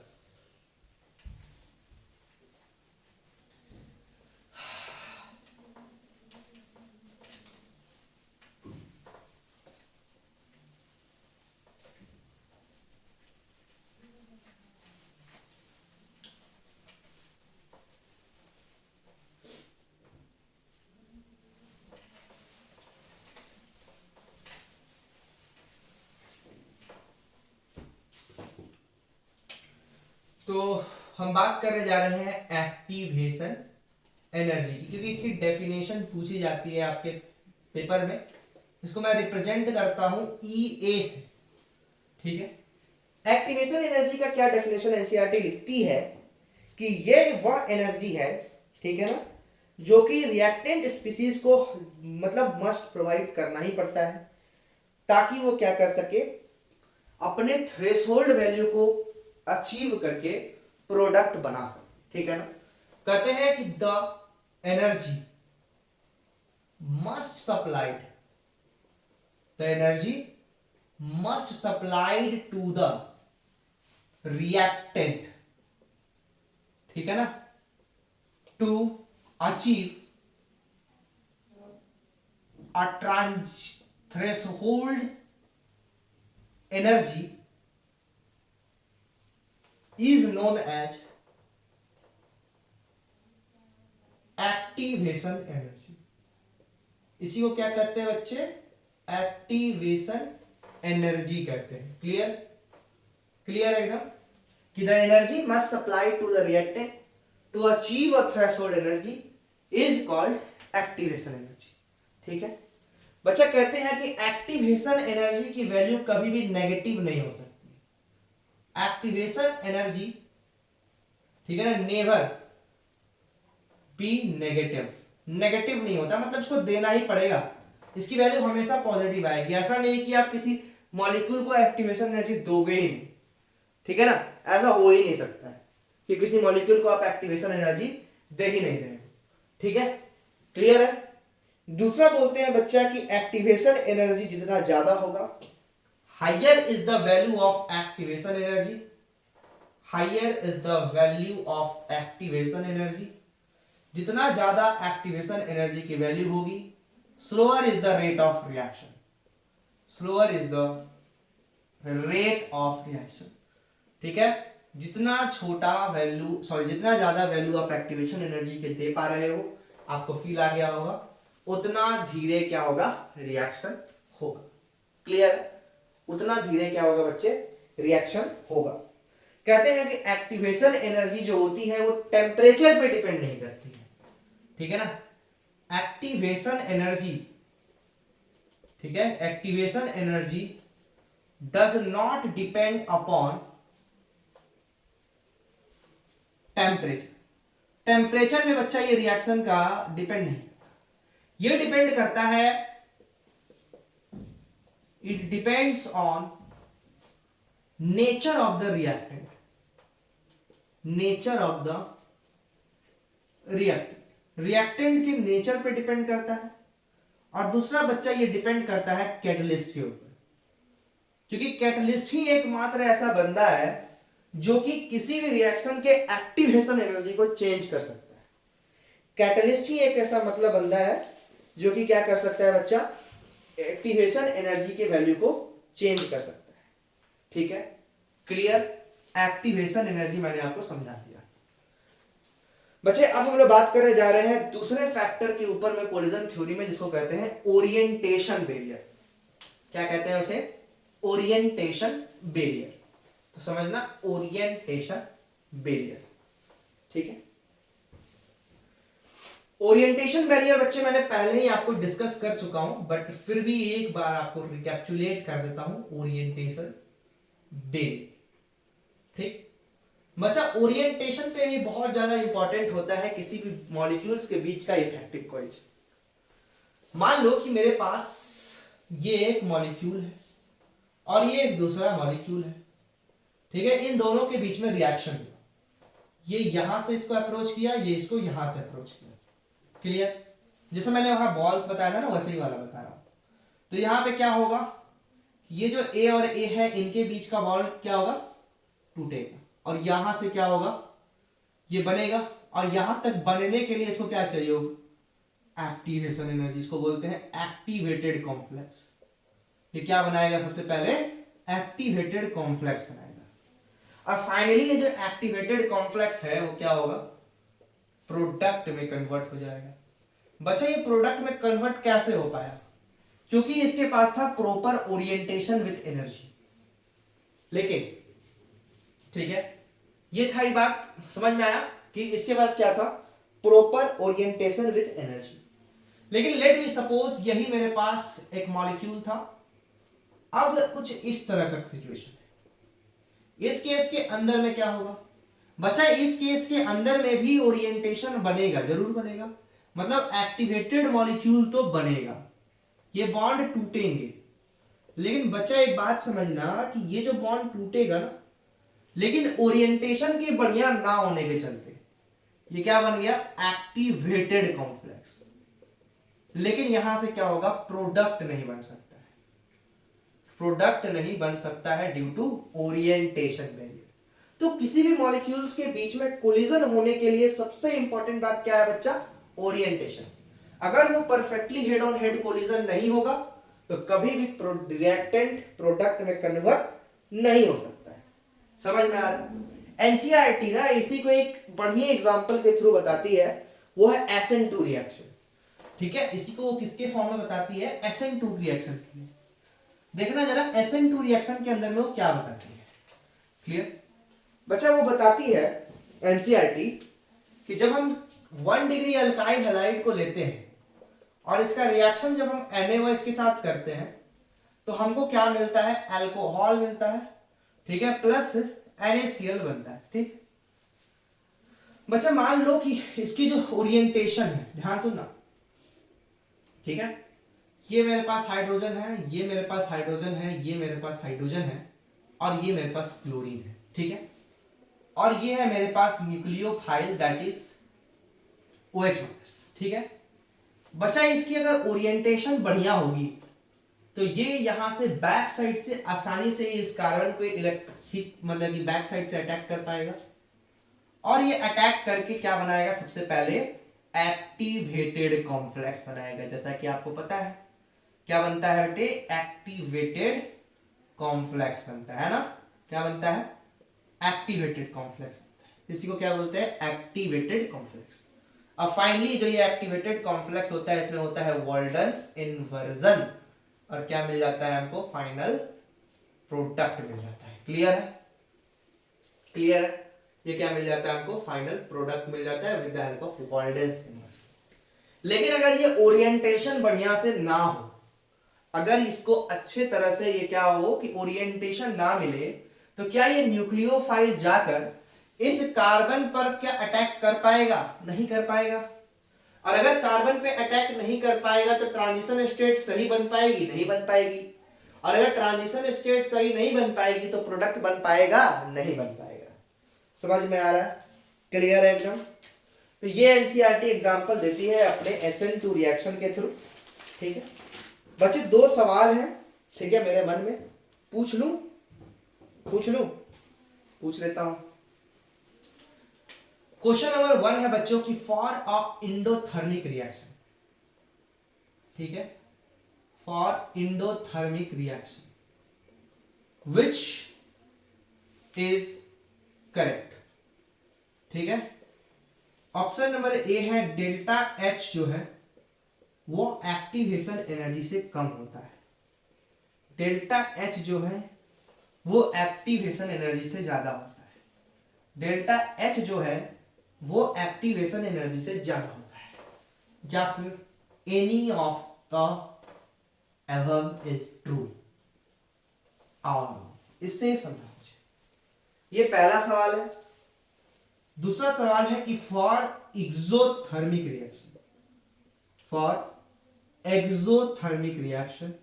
A: तो हम बात करने जा रहे हैं एक्टिवेशन एनर्जी की, क्योंकि इसकी डेफिनेशन पूछी जाती है आपके पेपर में। इसको मैं रिप्रेजेंट करता हूं EA से, ठीक है। एक्टिवेशन एनर्जी का क्या डेफिनेशन एनसीईआरटी लिखती है कि ये वह एनर्जी है, ठीक है ना, जो कि रिएक्टेंट स्पीसीज को मतलब मस्ट प्रोवाइड करना ही पड़ता है ताकि वो क्या कर सके, अपने थ्रेशोल्ड वैल्यू को अचीव करके प्रोडक्ट बना सके, ठीक है ना। कहते हैं कि the energy must supplied, the energy must supplied to the reactant, ठीक है ना, to achieve a threshold energy is known as activation energy. इसी को क्या कहते हैं बच्चे, एक्टिवेशन एनर्जी कहते हैं। क्लियर, क्लियर एकदम, कि the energy must supply to the reactant to achieve a threshold energy is called activation energy, ठीक है। बच्चा कहते हैं कि एक्टिवेशन एनर्जी की वैल्यू कभी भी नेगेटिव नहीं हो सकती। एक्टिवेशन एनर्जी ठीक है ना, नेवर बी नेगेटिव, नेगेटिव नहीं होता, मतलब इसको देना ही पड़ेगा, इसकी वैल्यू हमेशा पॉजिटिव आएगी। ऐसा नहीं कि आप किसी मॉलिक्यूल को एक्टिवेशन एनर्जी दोगे ही नहीं, ठीक है ना, ऐसा हो ही नहीं सकता है कि किसी मॉलिक्यूल को आप एक्टिवेशन एनर्जी दे ही नहीं रहे हो, ठीक है, क्लियर है। दूसरा बोलते हैं बच्चा कि एक्टिवेशन एनर्जी जितना ज्यादा होगा, higher is the value of activation energy, higher is the value of activation energy, जितना ज्यादा एक्टिवेशन एनर्जी की वैल्यू होगी, slower is the rate of reaction, slower is the rate of reaction, ठीक है। जितना छोटा वैल्यू जितना ज्यादा वैल्यू आप एक्टिवेशन एनर्जी के दे पा रहे हो, आपको फील आ गया होगा, उतना धीरे क्या होगा, रिएक्शन होगा, क्लियर है, उतना धीरे क्या होगा बच्चे, रिएक्शन होगा। कहते हैं कि एक्टिवेशन एनर्जी जो होती है वो टेम्परेचर पे डिपेंड नहीं करती है, ठीक है ना, एक्टिवेशन एनर्जी, ठीक है, activation energy does not depend upon temperature, temperature में बच्चा ये रिएक्शन का डिपेंड नहीं, ये डिपेंड करता है, it depends on nature of the reactant, nature of the reactant, reactant के नेचर पे डिपेंड करता है, और दूसरा बच्चा ये डिपेंड करता है कैटलिस्ट के ऊपर, क्योंकि कैटलिस्ट ही एकमात्र ऐसा बंदा है जो कि किसी भी रिएक्शन के एक्टिवेशन एनर्जी को चेंज कर सकता है। कैटलिस्ट ही एक ऐसा मतलब बंदा है जो कि क्या कर सकता है बच्चा, एक्टिवेशन एनर्जी के वैल्यू को चेंज कर सकता है, ठीक है, क्लियर। एक्टिवेशन एनर्जी मैंने आपको समझा दिया बच्चे। अब हम लोग बात करने जा रहे हैं दूसरे फैक्टर के ऊपर में कोलिजन थ्योरी में, जिसको कहते हैं ओरिएंटेशन बैरियर। क्या कहते हैं उसे, ओरिएंटेशन बैरियर, तो समझना ओरिएंटेशन बैरियर, ठीक है। ओरिएंटेशन बैरियर बच्चे मैंने पहले ही आपको डिस्कस कर चुका हूं, बट फिर भी एक बार आपको रिकैप्चुलेट कर देता हूं, ओरिएंटेशन बैरियर, ठीक बच्चा। ओरिएंटेशन पे भी बहुत ज्यादा इंपॉर्टेंट होता है किसी भी मॉलिक्यूल्स के बीच का इफेक्टिव कोलिजन। मान लो कि मेरे पास ये एक मॉलिक्यूल है और ये एक दूसरा मॉलिक्यूल है, ठीक है, इन दोनों के बीच में रिएक्शन हुआ, ये यहां से इसको अप्रोच किया, ये इसको यहां से अप्रोच किया, क्लियर। जैसे मैंने वहां बॉल्स बताया था ना, वैसे ही वाला बता रहा हूं। तो यहां पे क्या होगा, ये जो ए और ए है इनके बीच का बॉल क्या होगा, टूटेगा, और यहां से क्या होगा, ये बनेगा, और यहां तक बनने के लिए इसको क्या चाहिए होगा, एक्टिवेशन एनर्जी, इसको बोलते हैं एक्टिवेटेड कॉम्प्लेक्स। ये क्या बनाएगा, सबसे पहले एक्टिवेटेड कॉम्प्लेक्स बनाएगा, और फाइनली ये जो एक्टिवेटेड कॉम्प्लेक्स है वो क्या होगा, प्रोडक्ट में कन्वर्ट हो जाएगा। बच्चा ये प्रोडक्ट में कन्वर्ट कैसे हो पाया, क्योंकि इसके पास था प्रॉपर ओरिएंटेशन विथ एनर्जी। लेकिन ठीक है, ये था, ये बात समझ में आया कि इसके पास क्या था, प्रॉपर ओरिएंटेशन विथ एनर्जी। लेकिन लेट मी सपोज यही मेरे पास एक मॉलिक्यूल था, अब कुछ इस तरह का सिचुएशन है। इस केस के अंदर में क्या होगा बच्चा, इस केस के अंदर में भी ओरिएंटेशन बनेगा, जरूर बनेगा, मतलब एक्टिवेटेड मॉलिक्यूल तो बनेगा, ये बॉन्ड टूटेंगे। लेकिन बच्चा एक बात समझना कि ये जो बॉन्ड टूटेगा ना, लेकिन ओरिएंटेशन के बढ़िया ना होने के चलते ये क्या बन गया, एक्टिवेटेड कॉम्प्लेक्स। लेकिन यहां से क्या होगा, प्रोडक्ट नहीं बन सकता है, प्रोडक्ट नहीं बन सकता है ड्यू टू ओरिएंटेशन बैरियर। तो किसी भी मॉलिक्यूल्स के बीच में कोलिजन होने के लिए सबसे इंपॉर्टेंट बात क्या है बच्चा, ओरिएंटेशन। अगर वो perfectly head on head collision नहीं होगा तो कभी भी रिएक्टेंट प्रोडक्ट में कन्वर्ट नहीं हो सकता है। समझ में आ रहा। एनसीईआरटी ना इसी को एक बढ़िया एग्जांपल के थ्रू बताती है, वो है SN2 रिएक्शन, ठीक है। इसी को वो किसके फॉर्म में बताती है, SN2 रिएक्शन। देखना जरा SN2 रिएक्शन के अंदर में वो क्या बताती है, क्लियर बच्चा। वो बताती है एनसीईआरटी कि जब हम 1 डिग्री अल्काइल हैलाइड को लेते हैं और इसका रिएक्शन जब हम NaOH के साथ करते हैं तो हमको क्या मिलता है, अल्कोहल मिलता है, ठीक है, प्लस NaCl बनता है, ठीक। बच्चा मान लो कि इसकी जो ओरिएंटेशन है, ध्यान सुनना, ठीक है, ये मेरे पास हाइड्रोजन है, ये मेरे पास हाइड्रोजन है, ये मेरे पास हाइड्रोजन है, और ये मेरे पास क्लोरीन है, ठीक है, और ये है मेरे पास न्यूक्लियोफाइल दैट इज OH-, ठीक है। बच्चा इसकी अगर ओरिएंटेशन बढ़िया होगी तो ये यहां से बैक साइड से आसानी से इस कार्बन को इलेक्ट्रिक मतलब कि बैक साइड से अटैक कर पाएगा, और ये अटैक करके क्या बनाएगा, सबसे पहले एक्टिवेटेड कॉम्प्लेक्स बनाएगा। जैसा कि आपको पता है क्या बनता है बेटे, एक्टिवेटेड कॉम्प्लेक्स बनता है ना, क्या बनता है, एक्टिवेटेड कॉम्प्लेक्स बनता है। इसी को क्या बोलते हैं, एक्टिवेटेड कॉम्प्लेक्स। अब फाइनली जो ये एक्टिवेटेड कॉम्प्लेक्स होता है, इसमें होता है वॉल्डन्स इन्वर्जन, और क्या मिल जाता है हमको, फाइनल प्रोडक्ट मिल जाता है। क्लियर है, क्लियर है, ये क्या मिल जाता है हमको, फाइनल प्रोडक्ट मिल जाता है with the help of Walden's inversion. लेकिन अगर ये ओरिएंटेशन बढ़िया से ना हो, अगर इसको अच्छे तरह से ये क्या हो कि ओरिएंटेशन ना मिले, तो क्या ये न्यूक्लियोफाइल जाकर इस कार्बन पर क्या अटैक कर पाएगा, नहीं कर पाएगा। और अगर कार्बन पे अटैक नहीं कर पाएगा तो ट्रांजिशन स्टेट सही बन पाएगी, नहीं बन पाएगी। और अगर ट्रांजिशन स्टेट सही नहीं बन पाएगी तो प्रोडक्ट बन पाएगा, नहीं बन पाएगा। समझ में आ रहा है, क्लियर है एकदम। तो ये एनसीईआरटी एग्जांपल देती है अपने SN2 रिएक्शन के थ्रू, ठीक है। बच्चे दो सवाल हैं, ठीक है, मेरे मन में, पूछ लूं, पूछ लेता हूं। क्वेश्चन नंबर 1 है बच्चों की, फॉर अ इंडोथर्मिक रिएक्शन, ठीक है, for endothermic reaction which is correct, ठीक है। ऑप्शन नंबर ए है डेल्टा H जो है वो एक्टिवेशन एनर्जी से कम होता है, डेल्टा H जो है वो एक्टिवेशन एनर्जी से ज्यादा होता है, डेल्टा H जो है वो एक्टिवेशन एनर्जी से ज्यादा होता है, या फिर any of the above is true, और इससे समझा मुझे। ये पहला सवाल है। दूसरा सवाल है कि for exothermic reaction, for exothermic reaction,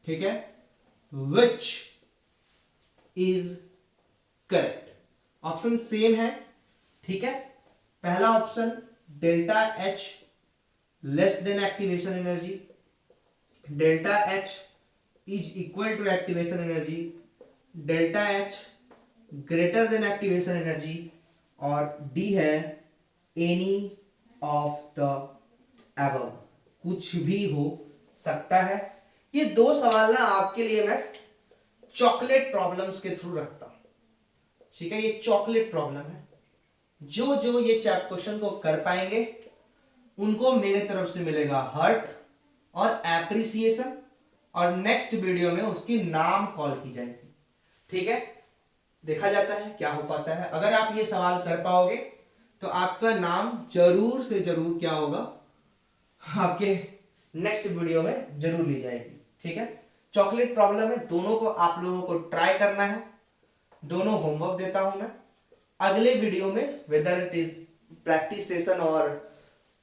A: ठीक है, which is correct. Option same है, ठीक है। पहला option delta H less than activation energy, delta H is equal to activation energy, delta H greater than activation energy, और D है any of the above, कुछ भी हो सकता है। ये दो सवाल ना आपके लिए मैं चॉकलेट प्रॉब्लम्स के थ्रू रखता हूं, ठीक है। ये चॉकलेट प्रॉब्लम है, जो जो ये चैप्टर क्वेश्चन को कर पाएंगे उनको मेरे तरफ से मिलेगा हर्ट और एप्रिसिएशन, और नेक्स्ट वीडियो में उसकी नाम कॉल की जाएगी, ठीक है। देखा जाता है क्या हो पाता है। अगर आप ये सवाल कर पाओगे तो आपका नाम जरूर से जरूर क्या होगा, आपके नेक्स्ट वीडियो में जरूर ली जाएगी, ठीक है। चॉकलेट प्रॉब्लम है, दोनों को आप लोगों को ट्राई करना है, दोनों होमवर्क देता हूं मैं। अगले वीडियो में whether it is practice session और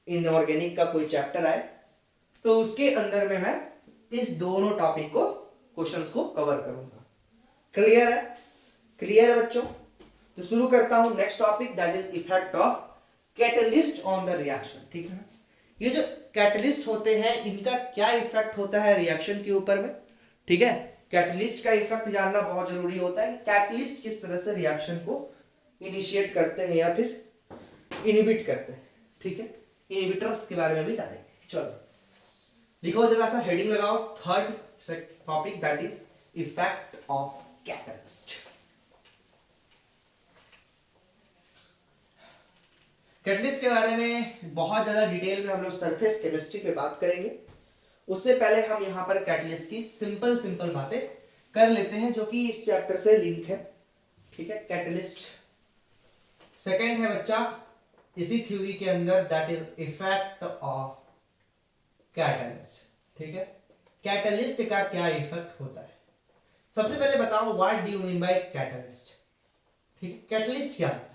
A: इनऑर्गेनिक का कोई चैप्टर आए तो उसके अंदर में मैं इस दोनों टॉपिक को, क्वेश्चंस को कवर करूंगा। क्लियर है, क्लियर है बच्चों। तो शुरू करता हूं next topic that is effect of catalyst on the reaction, ठीक है। ये जो कैटलिस्ट होते हैं इनका क्या इफेक्ट होता है रिएक्शन के ऊपर में, ठीक है। कैटलिस्ट का इफेक्ट जानना बहुत जरूरी होता है। कैटलिस्ट किस तरह से रिएक्शन को इनिशिएट करते हैं या फिर इनहिबिट करते हैं, ठीक है। इनहिबिटर्स के बारे में भी जानेंगे। चलो लिखो जरा सा, हेडिंग लगाओ, third topic that is effect of catalyst. Catalyst के बारे में बहुत ज्यादा डिटेल में हम लोग सरफेस केमिस्ट्री पे बात करेंगे। उससे पहले हम यहाँ पर कैटलिस्ट की सिंपल सिंपल बातें कर लेते हैं जो कि इस चैप्टर से लिंक है, ठीक है। कैटलिस्ट सेकंड है बच्चा इसी थ्योरी के अंदर that is effect of catalyst, ठीक है। कैटलिस्ट का क्या इफेक्ट होता है, सबसे पहले बताओ what do you mean by catalyst, ठीक है। कैटलिस्ट क्या होता है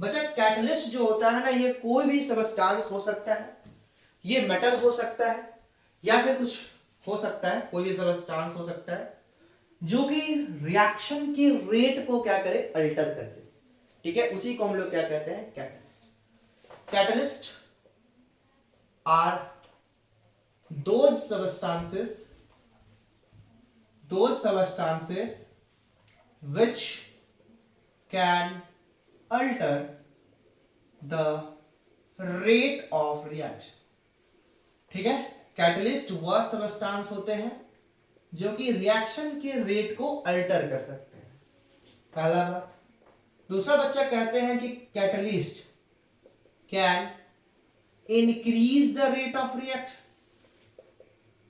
A: बच्चा कैटलिस्ट जो होता है ना, ये कोई भी सबस्टांस हो सकता है, ये मेटल हो सकता है या फिर कुछ हो सकता है, कोई भी सबस्टांस हो सकता है जो कि रिएक्शन की रेट को क्या करे, अल्टर कर दे। ठीक है, उसी को हम लोग क्या कहते हैं, catalyst. Catalyst are those substances which can alter the rate of reaction। ठीक है, कैटलिस्ट वह सबस्टांस होते हैं जो कि रिएक्शन के रेट को अल्टर कर सकते हैं, पहला बात। दूसरा बच्चा कहते हैं कि catalyst can increase the rate of reaction.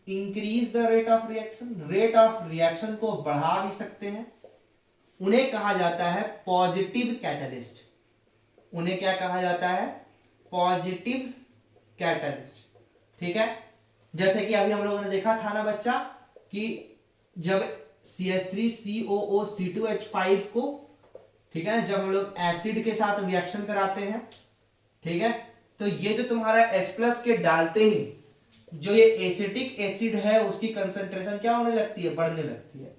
A: Increase the rate of reaction, rate of reaction को बढ़ा भी सकते हैं। उन्हें कहा जाता है पॉजिटिव कैटलिस्ट। उन्हें क्या कहा जाता है, पॉजिटिव कैटलिस्ट। ठीक है, जैसे कि अभी हम लोगों ने देखा था ना बच्चा कि जब CH3COO C2H5 को, ठीक है, जब हम लोग एसिड के साथ रिएक्शन कराते हैं, ठीक है, तो ये जो तुम्हारा H+ के डालते ही जो ये एसिटिक एसिड है उसकी कंसंट्रेशन क्या होने लगती है, बढ़ने लगती है।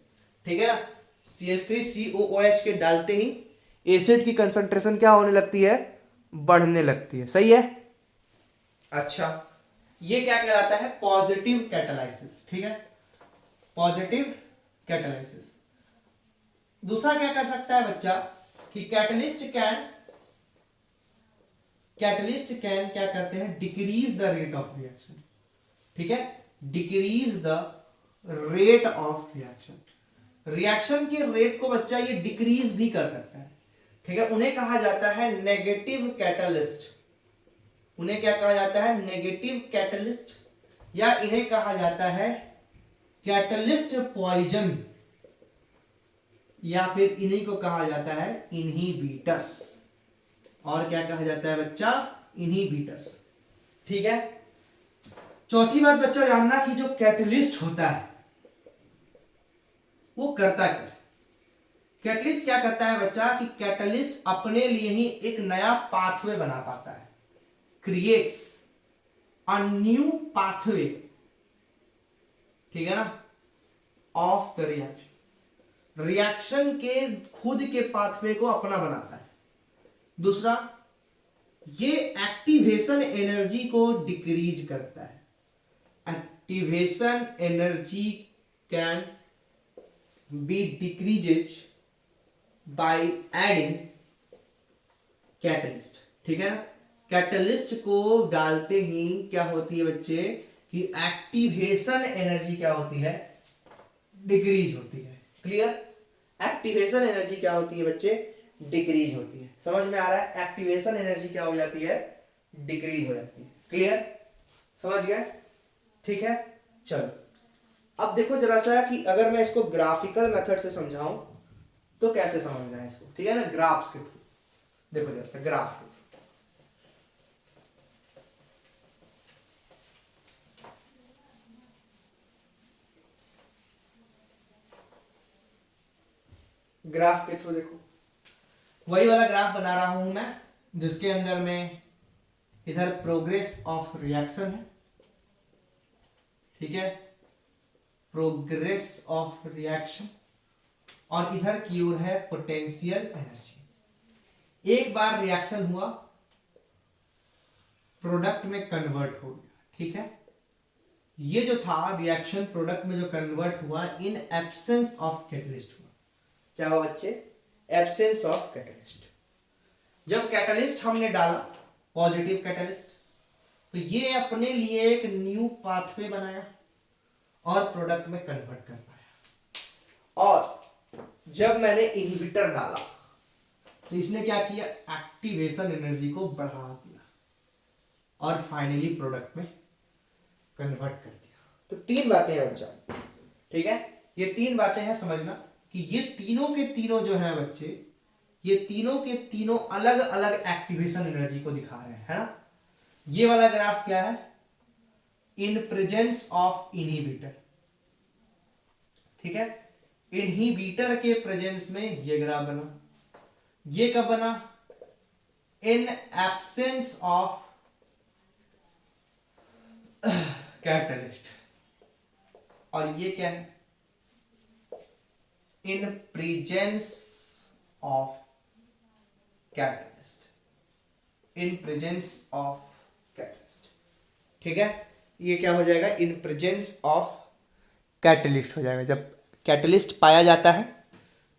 A: ठीक है ना, CH3COOH के डालते ही एसिड की कंसंट्रेशन क्या होने लगती है, बढ़ने लगती है। सही है। अच्छा, ये क्या कहलाता है, पॉजिटिव कैटालाइसिस। ठीक है, पॉजिटिव कैटालाइसिस। दूसरा क्या कर सकता है बच्चा कि कैटलिस्ट कैन क्या करते हैं, decrease the rate of reaction. ठीक है, decrease the rate of reaction. Reaction के रेट को बच्चा ये डिक्रीज भी कर सकता है। ठीक है, उन्हें कहा जाता है नेगेटिव कैटलिस्ट। उन्हें क्या कहा जाता है, नेगेटिव कैटलिस्ट, या इन्हें कहा जाता है कैटलिस्ट पॉइजन, या फिर इन्हीं को कहा जाता है इनहिबिटर्स। और क्या कहा जाता है बच्चा, इनहिबिटर्स। ठीक है, चौथी बात बच्चा जानना कि जो कैटलिस्ट होता है वो करता क्या है। कैटलिस्ट क्या करता है बच्चा कि कैटलिस्ट अपने लिए ही एक नया पाथवे बना पाता है, क्रिएट्स अ न्यू पाथवे। ठीक है ना, ऑफ द रिएक्शन, रिएक्शन के खुद के पाथवे को अपना बनाता है। दूसरा, ये एक्टिवेशन एनर्जी को डिक्रीज करता है। Activation energy can be decreases by adding catalyst. ठीक है ना, कैटलिस्ट को डालते ही क्या होती है बच्चे कि एक्टिवेशन एनर्जी क्या होती है, डिक्रीज होती है। क्लियर, एक्टिवेशन एनर्जी क्या होती है बच्चे, डिक्रीज होती है। समझ में आ रहा है, एक्टिवेशन एनर्जी क्या हो जाती है, डिक्रीज हो जाती है। क्लियर, समझ गए। ठीक है, चलो अब देखो जरा सा कि अगर मैं इसको ग्राफिकल मेथड से समझाऊं तो कैसे समझना है इसको। ठीक है ना, ग्राफ्स के थ्रू। देखो जरा सा ग्राफ के थ्रू। ग्राफ के थ्रू देखो, वही वाला ग्राफ बना रहा हूं मैं जिसके अंदर में इधर प्रोग्रेस ऑफ रिएक्शन है। ठीक है, प्रोग्रेस ऑफ रिएक्शन, और इधर की ओर है पोटेंशियल एनर्जी। एक बार रिएक्शन हुआ, प्रोडक्ट में कन्वर्ट हो गया। ठीक है, ये जो था रिएक्शन प्रोडक्ट में जो कन्वर्ट हुआ इन एब्सेंस ऑफ कैटलिस्ट हुआ। क्या हुआ बच्चे, एब्सेंस ऑफ कैटलिस्ट। जब कैटलिस्ट हमने डाला पॉजिटिव कैटलिस्ट, तो ये अपने लिए एक न्यू पाथवे बनाया और प्रोडक्ट में कन्वर्ट कर पाया। और जब मैंने इनहिबिटर डाला तो इसने क्या किया, एक्टिवेशन एनर्जी को बढ़ा दिया और फाइनली प्रोडक्ट में कन्वर्ट कर दिया। तो तीन बातें हैं बच्चा। ठीक है, ये तीन बातें हैं, समझना कि ये तीनों के तीनों जो है बच्चे, ये तीनों के तीनों अलग अलग एक्टिवेशन एनर्जी को दिखा रहे हैं, है ना। ये वाला ग्राफ क्या है, इन प्रेजेंस ऑफ इनहिबिटर। ठीक है, इनहिबिटर के प्रेजेंस में ये ग्राफ बना। ये कब बना, इन एब्सेंस ऑफ कैटलिस्ट, और ये क्या है, इन presence of catalyst, in presence of catalyst. ठीक है, ये क्या हो जाएगा, इन प्रेजेंस ऑफ कैटलिस्ट हो जाएगा। जब कैटलिस्ट पाया जाता है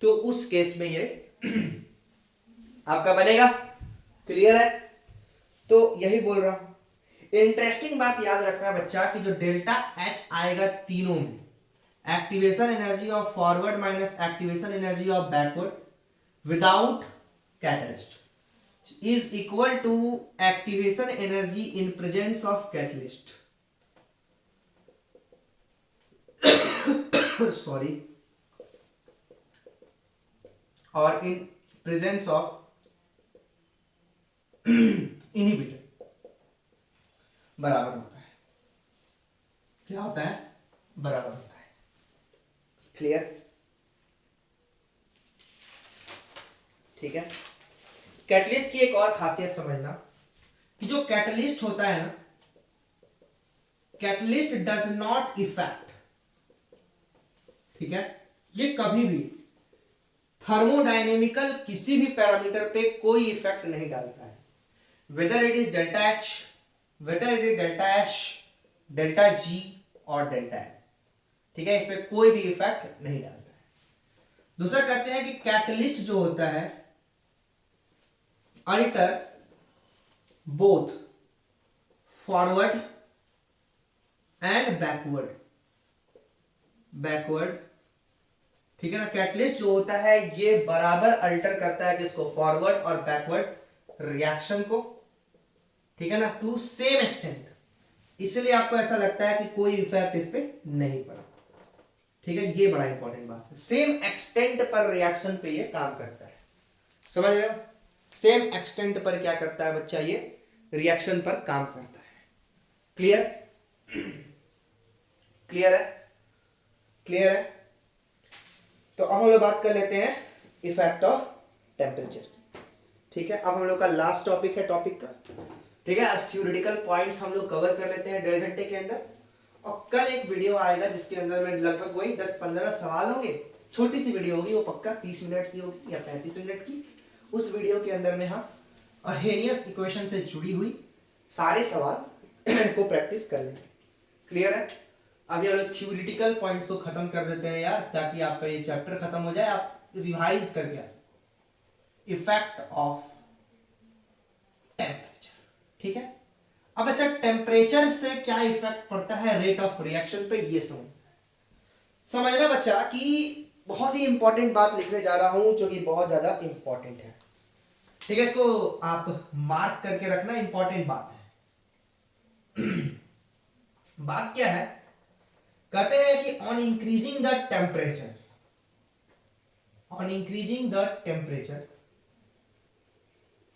A: तो उस केस में ये आपका बनेगा। क्लियर है? तो यही बोल रहा हूं। इंटरेस्टिंग बात याद रखना बच्चा कि जो डेल्टा एच आएगा तीनों में, activation energy of forward minus activation energy of backward without catalyst is equal to activation energy in presence of catalyst. Sorry, और इन प्रेजेंस ऑफ इनहिबिटर बराबर होता है। क्या होता है? बराबर होता है। क्लियर? ठीक है। कैटलिस्ट की एक और खासियत समझना कि जो कैटलिस्ट होता है ना, कैटलिस्ट डज नॉट इफेक्ट, ठीक है, ये कभी भी थर्मोडायनेमिकल किसी भी पैरामीटर पे कोई इफेक्ट नहीं डालता है। Whether it is delta H, whether it is delta H, delta G और डेल्टा एन, ठीक है, इसमें कोई भी इफेक्ट नहीं डालता है। दूसरा कहते हैं कि कैटलिस्ट जो होता है alter both forward and backward, ठीक है ना। कैटलिस्ट जो होता है ये बराबर अल्टर करता है किसको, फॉरवर्ड और बैकवर्ड रिएक्शन को, ठीक है ना, टू सेम एक्सटेंट। इसलिए आपको ऐसा लगता है कि कोई इफेक्ट इस पे नहीं पड़ा, ठीक है। ये बड़ा इंपॉर्टेंट बात है, सेम एक्सटेंट पर रिएक्शन पे ये काम करता है। समझ रहे हो? सेम एक्सटेंट पर क्या करता है बच्चा, ये रिएक्शन पर काम करता है। क्लियर? क्लियर है? क्लियर है? तो अब हम लोग बात कर लेते हैं इफेक्ट ऑफ टेम्परेचर। ठीक है, अब हम लोग का लास्ट टॉपिक है टॉपिक का, ठीक है। थ्योरेटिकल पॉइंट्स हम लोग कवर कर लेते हैं 1.5 घंटे के अंदर, और कल एक वीडियो आएगा जिसके अंदर में लगभग वही 10-15 सवाल होंगे। छोटी सी वीडियो होगी, वो पक्का 30 मिनट की होगी या 35 मिनट की। उस वीडियो के अंदर में हम अर्हेनियस इक्वेशन से जुड़ी हुई सारे सवाल को प्रैक्टिस कर लेंगे। क्लियर है? अभी हम लोग थ्योरेटिकल पॉइंट्स को खत्म कर देते हैं यार, ताकि आपका ये चैप्टर खत्म हो जाए, आप रिवाइज करके आ सकें। इफेक्ट ऑफ टेम्परेचर, ठीक है। अब अच्छा, टेम्परेचर से क्या इफेक्ट पड़ता है रेट ऑफ रिएक्शन पे, ये समझना बच्चा कि बहुत ही इंपॉर्टेंट बात लिखने जा रहा हूं जो कि बहुत ज्यादा इंपॉर्टेंट है, ठीक है। इसको आप मार्क करके रखना, इंपॉर्टेंट बात है। बात क्या है, कहते हैं कि on increasing the temperature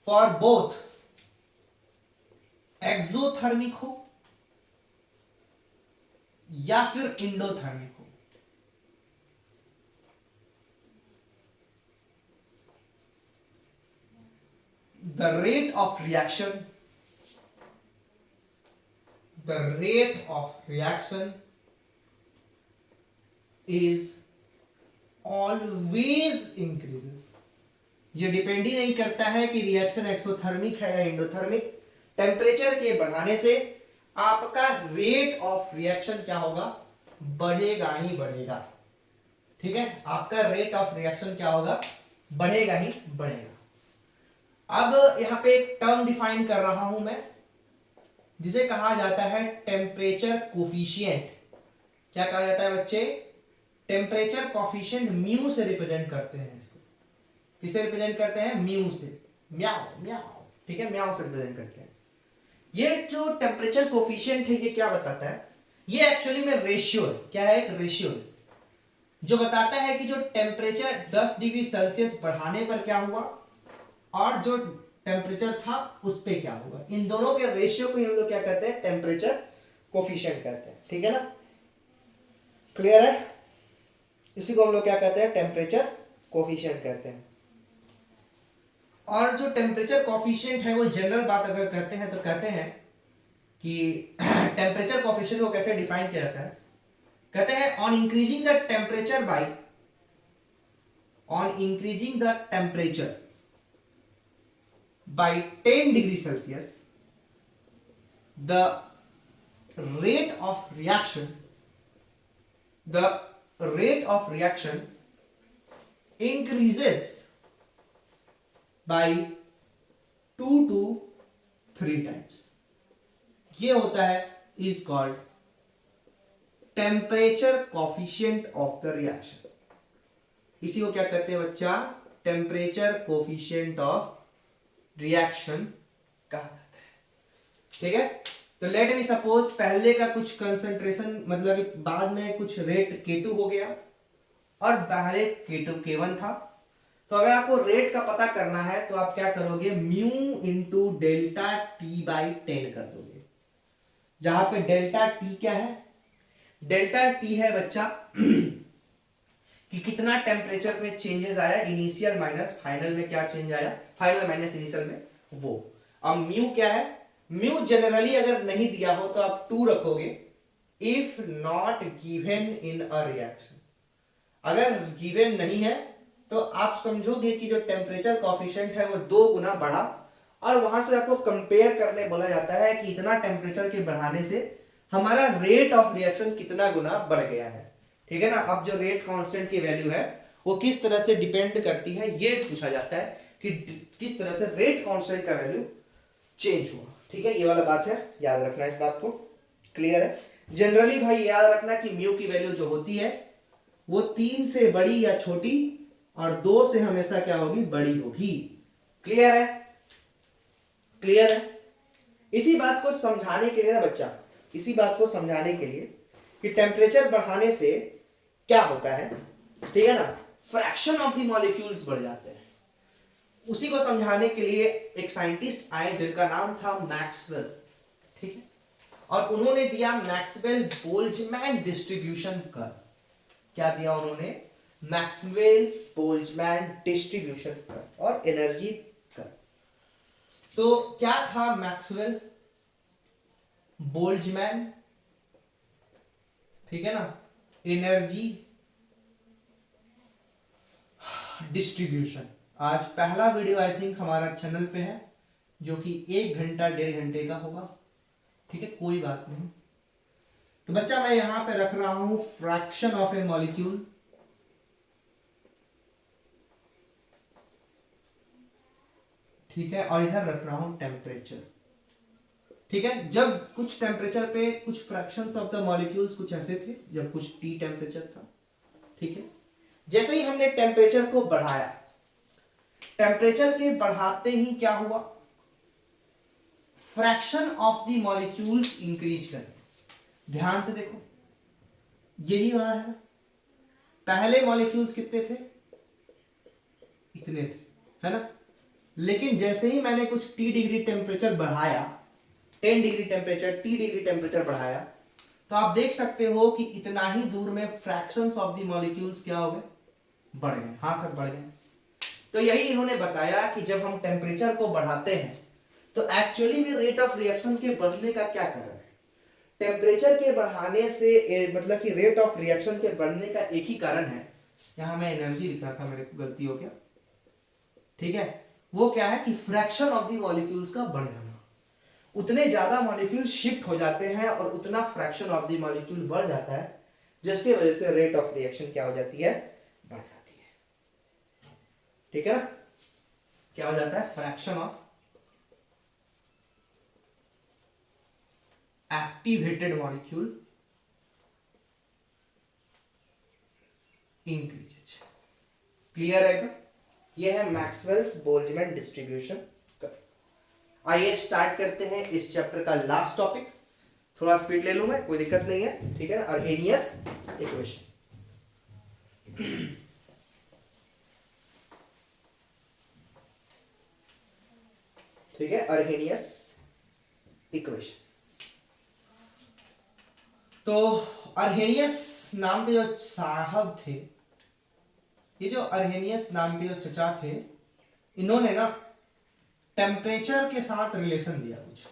A: for both exothermic हो या फिर इंडोथर्मिक हो, the rate of reaction is always increases। ये डिपेंड ही नहीं करता है कि रिएक्शन एक्सोथर्मिक है या इंडोथर्मिक, टेम्परेचर के बढ़ाने से आपका रेट ऑफ रिएक्शन क्या होगा, बढ़ेगा ही बढ़ेगा, ठीक है। आपका रेट ऑफ रिएक्शन क्या होगा, बढ़ेगा ही बढ़ेगा। अब यहां पे एक टर्म डिफाइन कर रहा हूं मैं, जिसे कहा जाता है टेम्परेचर कोफिशिएंट। क्या कहा जाता है बच्चे? टेम्परेचर कोफिशिएंट म्यू से रिप्रेजेंट करते हैं इसको। किसे रिप्रेजेंट करते हैं? म्यू से, म्याओ म्याओ, ठीक है, म्याओ से रिप्रेजेंट करते हैं। ये जो टेम्परेचर कोफिशिएंट है ये क्या बताता है, ये एक्चुअली में रेशियो है। क्या है? एक रेशियो है जो बताता है कि जो टेम्परेचर 10 डिग्री सेल्सियस बढ़ाने पर क्या हुआ और जो टेम्परेचर था उस पे क्या होगा। इन दोनों के रेशियो को हम लोग क्या कहते हैं? टेम्परेचर कोफिशिएंट कहते हैं, ठीक है ना। क्लियर है? इसी को हम लोग क्या कहते हैं? टेम्परेचर कोफिशिएंट कहते हैं। और जो टेम्परेचर कॉफिशिएंट है वो जनरल बात अगर करते हैं तो कहते हैं कि टेम्परेचर कॉफिशिएंट को कैसे डिफाइन किया जाता है, कहते हैं on increasing the temperature by 10 degree Celsius, the rate of reaction increases by 2 to 3 times. ये होता है is called temperature coefficient of the reaction. इसी को क्या कहते हैं बच्चा, टेम्परेचर कोफिशिएंट ऑफ रिएक्शन कहा जाता है। ठीक है, तो लेट मी सपोज पहले का कुछ कंसंट्रेशन मतलब कि बाद में कुछ रेट K2 हो गया और पहले K2 K1 था। तो अगर आपको रेट का पता करना है तो आप क्या करोगे, mu into delta T by 10 कर दोगे, जहां पे डेल्टा टी क्या है, डेल्टा टी है बच्चा कि कितना टेम्परेचर में चेंजेस आया, इनिशियल माइनस फाइनल में क्या चेंज आया, फाइनल माइनस इनिशियल में वो। अब म्यू क्या है, म्यू जनरली अगर नहीं दिया हो तो आप 2 रखोगे, if not given in a reaction. अगर गिवन नहीं है तो आप समझोगे कि जो टेम्परेचर कॉफिशिएंट है वो 2 गुना बढ़ा, और वहां से आपको कंपेयर करने बोला जाता है कि इतना टेम्परेचर के बढ़ाने से हमारा रेट ऑफ रिएक्शन कितना गुना बढ़ गया है। ठीक है ना। अब जो रेट कांस्टेंट की वैल्यू है वो किस तरह से डिपेंड करती है, ये पूछा जाता है कि किस तरह से रेट कांस्टेंट का वैल्यू चेंज हुआ। ठीक है, ये वाला बात है, याद रखना इस बात को। क्लियर है। जनरली भाई याद रखना कि म्यू की वैल्यू जो होती है वो 3 से बड़ी या छोटी और 2 से हमेशा क्या होगी, बड़ी होगी। क्लियर है, क्लियर है। इसी बात को समझाने के लिए ना बच्चा, इसी बात को समझाने के लिए कि टेम्परेचर बढ़ाने से क्या होता है, ठीक है ना, फ्रैक्शन ऑफ द मॉलिक्यूल्स बढ़ जाते हैं। उसी को समझाने के लिए एक साइंटिस्ट आए जिनका नाम था मैक्सवेल। ठीक है, और उन्होंने दिया मैक्सवेल बोल्ट्जमैन डिस्ट्रीब्यूशन कर्व। क्या दिया उन्होंने, मैक्सवेल बोल्ट्जमैन डिस्ट्रीब्यूशन कर्व और एनर्जी कर्व। तो क्या था मैक्सवेल बोल्ट्जमैन, ठीक है ना, एनर्जी डिस्ट्रीब्यूशन। आज पहला वीडियो आई थिंक हमारा चैनल पे है जो कि 1 घंटा 1.5 घंटे का होगा। ठीक है, कोई बात नहीं। तो बच्चा मैं यहां पे रख रहा हूं फ्रैक्शन ऑफ ए मॉलिक्यूल, ठीक है, और इधर रख रहा हूं टेम्परेचर। ठीक है, जब कुछ टेम्परेचर पे कुछ फ्रैक्शंस ऑफ द मॉलिक्यूल्स कुछ ऐसे थे, जब कुछ टी टेम्परेचर था। ठीक है, जैसे ही हमने टेम्परेचर को बढ़ाया, टेम्परेचर के बढ़ाते ही क्या हुआ, fraction of the molecules increase कर। ध्यान से देखो, यही वाला है। पहले मॉलिक्यूल्स कितने थे, इतने थे, है ना। लेकिन जैसे ही मैंने कुछ टी डिग्री टेम्परेचर बढ़ाया, 10 degree temperature, T degree temperature बढ़ाया, तो आप देख सकते हो कि इतना ही दूर में फ्रैक्शंस ऑफ द मॉलिक्यूल्स क्या हो गए, बढ़ गए। हाँ सर, बढ़ गए। तो यही इन्होंने बताया कि जब हम टेम्परेचर को बढ़ाते हैं तो एक्चुअली में रेट ऑफ रिएक्शन के बढ़ने का क्या कारण है। टेम्परेचर के बढ़ाने से मतलब कि रेट ऑफ रिएक्शन के बढ़ने का एक ही कारण है, यहां मैं एनर्जी लिख रहा था, मेरे को गलती हो गया। ठीक है, वो क्या है कि फ्रैक्शन ऑफ द मॉलिक्यूल्स का बढ़ जाना। उतने ज्यादा मॉलिक्यूल शिफ्ट हो जाते हैं और उतना फ्रैक्शन ऑफ द मॉलिक्यूल बढ़ जाता है, जिसकी वजह से रेट ऑफ रिएक्शन क्या हो जाती है, बढ़ जाती है। ठीक है ना, क्या हो जाता है, fraction of activated molecule increases. Clear है क्या? ये है मैक्सवेल्स बोल्ट्जमैन डिस्ट्रीब्यूशन। आइए स्टार्ट करते हैं इस चैप्टर का लास्ट टॉपिक। थोड़ा स्पीड ले लूं मैं, कोई दिक्कत नहीं है। ठीक है ना, अर्हेनियस इक्वेशन। ठीक है, अर्हेनियस इक्वेशन। तो अर्हेनियस नाम के जो साहब थे, ये जो अर्हेनियस नाम के जो चचा थे, इन्होंने ना टेम्परेचर के साथ रिलेशन दिया कुछ,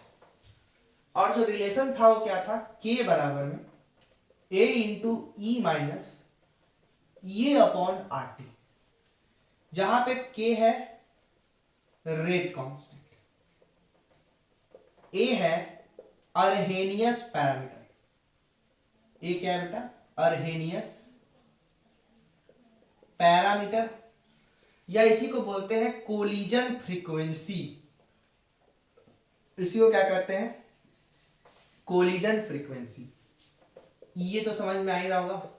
A: और जो रिलेशन था वो क्या था, के बराबर में ए इंटू ई माइनस ये अपॉन आर टी, जहां पे के है रेट कांस्टेंट, ए है अर्हेनियस पैरामीटर, ए क्या है बेटा, अर्हेनियस पैरामीटर, या इसी को बोलते हैं कोलिजन फ्रीक्वेंसी, इसी को क्या कहते हैं, कोलिजन फ्रीक्वेंसी। ये तो समझ में आ ही रहा होगा,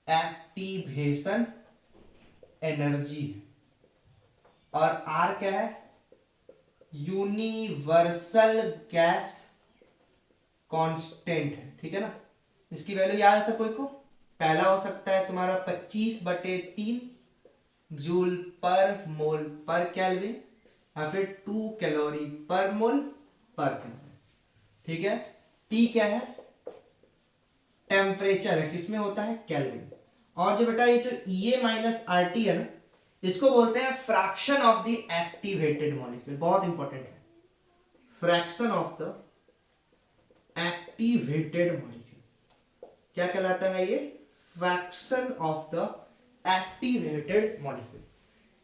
A: एक्टिवेशन एनर्जी, और आर क्या है, यूनिवर्सल गैस कांस्टेंट है, ठीक है ना। इसकी वैल्यू याद है सब कोई को, पहला हो सकता है तुम्हारा 25/3 जूल पर मोल पर केल्विन, या फिर 2 कैलोरी पर मोल पर केल्विन, ठीक है। टी क्या है, टेम्परेचर है, किसमें होता है, केल्विन। और जो बेटा ये जो E माइनस आर टी है ना, इसको बोलते हैं fraction of the activated molecule, बहुत इंपॉर्टेंट है, fraction of the activated molecule क्या कहलाता है, ये fraction of the activated molecule,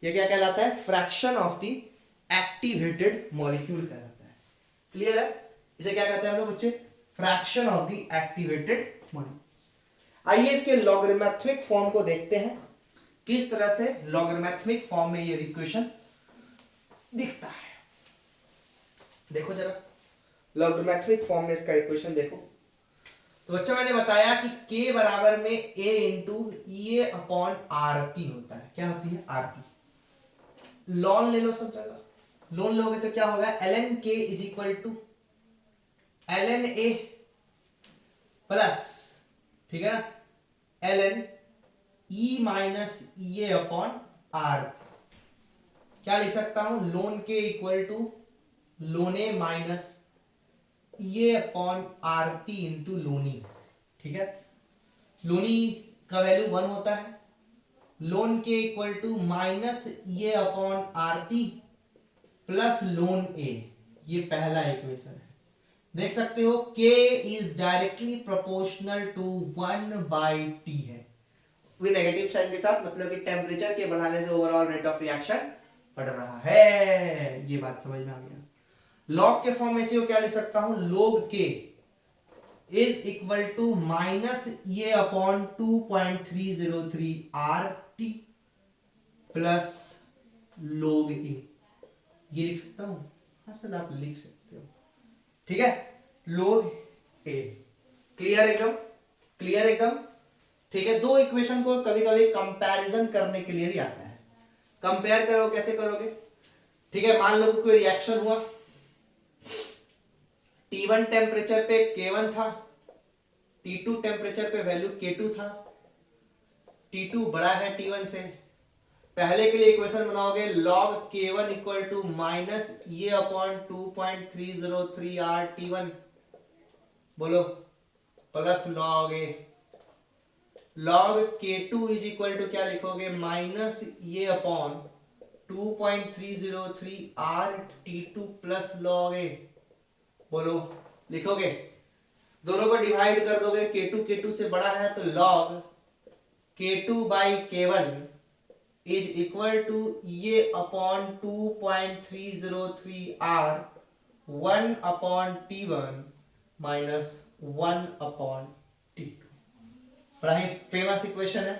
A: ये क्या कहलाता है, fraction of the activated molecule कहलाता है। क्लियर है, इसे क्या कहते हैं हम लोग बच्चे, fraction of the activated molecule. आइए इसके लॉगरिथमिक फॉर्म को देखते हैं, किस तरह से लॉगरिथमिक फॉर्म में ये इक्वेशन दिखता है। देखो जरा लॉगरिथमिक फॉर्म में इसका इक्वेशन देखो। तो बच्चा मैंने बताया कि k बराबर में a इंटू ये अपॉन आर टी होता है, क्या होती है, आर टी। लॉन ले लो सब जगह, लॉन लोगे तो क्या होगा, ln k is equal to ln a plus, ठीक है ना, ln e माइनस ये अपॉन आर। क्या लिख सकता हूं, लोन के इक्वल टू लोने माइनस ये अपॉन आर टी इंटू लोनी, ठीक है। लोनी का वैल्यू 1 होता है, लोन के इक्वल टू माइनस ये upon R T plus ln A, ये पहला इक्वेशन है। देख सकते हो k is directly proportional to 1/t है, विद नेगेटिव साइन के साथ, मतलब कि टेम्परेचर के बढ़ाने से ओवरऑल रेट ऑफ रिएक्शन बढ़ रहा है, ये बात समझ में आ गया। लॉग के फॉर्म में से क्या लिख सकता हूं, log k is equal to minus ये upon 2.303 R T plus log A, ये लिख सकता हूं, हाँ सर आप लिख सकते हो, ठीक है, लोग ए। क्लियर एकदम, क्लियर एकदम, ठीक है। दो इक्वेशन को कभी कभी कंपैरिजन करने के लिए भी आता है, कंपेयर करो, कैसे करोगे, ठीक है। मान लो कि कोई रिएक्शन हुआ, T1 टेम्परेचर पे K1 था, T2 टेम्परेचर पे वैल्यू K2 था, T2 बड़ा है T1 से, पहले के लिए इक्वेशन बनाओगे log K1 equal to minus ये अपॉन 2.303 R T1, बोलो, plus log A, log K2 is equal to क्या लिखोगे, माइनस ये upon 2.303 R T2 plus log A, बोलो, लिखोगे, दोनों को डिवाइड कर दोगे, K2 से बड़ा है तो log K2 by K1 is equal to ये upon 2.303 R 1 upon T1 minus 1 upon T2। बड़ा ही फेमस इक्वेशन है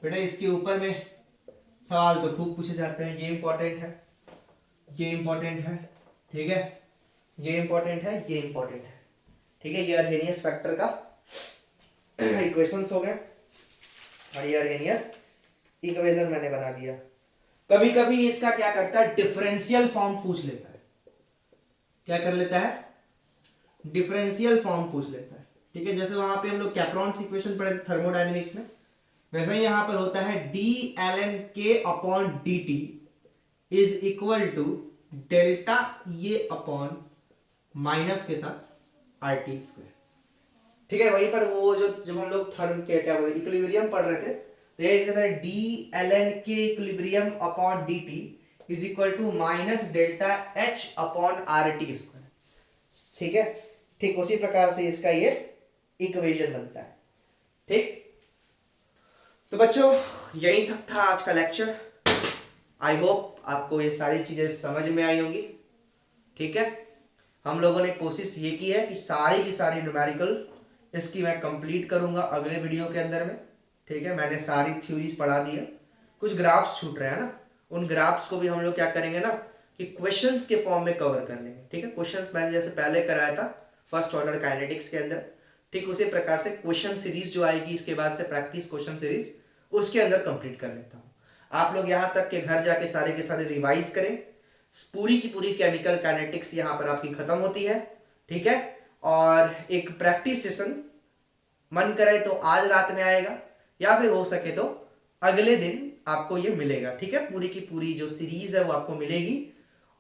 A: बेटा, इसके ऊपर में सवाल तो खूब पूछे जाते हैं, ये इंपॉर्टेंट है, ये इंपॉर्टेंट है, ठीक है, ये इंपॉर्टेंट है, ये इंपॉर्टेंट है, ठीक है। ये अर्हेनियस फैक्टर का इक्वेशंस हो गए, और ये अर्हेनियस इक्वेशन मैंने बना दिया। कभी कभी इसका क्या करता है, डिफरेंशियल फॉर्म पूछ लेता है, क्या कर लेता है, डिफरेंशियल फॉर्म पूछ लेता है, ठीक है। जैसे वहां पे हम लोग कैप्रॉन्स इक्वेशन पढ़े थे थर्मोडायनेमिक्स में, वैसे ही यहां पर होता है d ln k upon dt is equal to delta ये अपॉन माइनस के साथ आर टी स्क्वायर, ठीक है। वहीं पर वो जो जब हम लोग थर्म के क्या बोलते इक्विलिब्रियम पढ़ रहे थे, तो ये कहता है d l n K equilibrium upon d t is equal to minus delta H upon R T square. ठीक है, ठीक उसी प्रकार से इसका ये इक्वेशन बनता है। ठीक, तो बच्चों यही तक था आज का लेक्चर। आई होप आपको ये सारी चीजें समझ में आई होंगी। ठीक है, हम लोगों ने कोशिश ये की है कि सारी की सारी न्यूमेरिकल इसकी मैं कंप्लीट करूंगा अगले वीडियो के अंदर में। ठीक है, मैंने सारी थ्योरीज पढ़ा दी है, कुछ ग्राफ्स छूट रहे हैं ना, उन ग्राफ्स को भी हम लोग क्या करेंगे ना कि क्वेश्चंस के फॉर्म में कवर कर लेंगे। ठीक है, क्वेश्चंस मैंने जैसे पहले कराया था फर्स्ट ऑर्डर काइनेटिक्स के अंदर, ठीक उसी प्रकार से क्वेश्चन सीरीज जो आएगी इसके बाद से प्रैक्टिस क्वेश्चन सीरीज, उसके अंदर कंप्लीट कर लेता हूँ। आप लोग यहाँ तक के घर जाके सारे के सारे रिवाइज करें। पूरी की पूरी केमिकल काइनेटिक्स यहाँ पर आपकी खत्म होती है। ठीक है, और एक प्रैक्टिस सेशन मन करे तो आज रात में आएगा या फिर हो सके तो अगले दिन आपको ये मिलेगा। ठीक है, पूरी की पूरी जो सीरीज है वो आपको मिलेगी।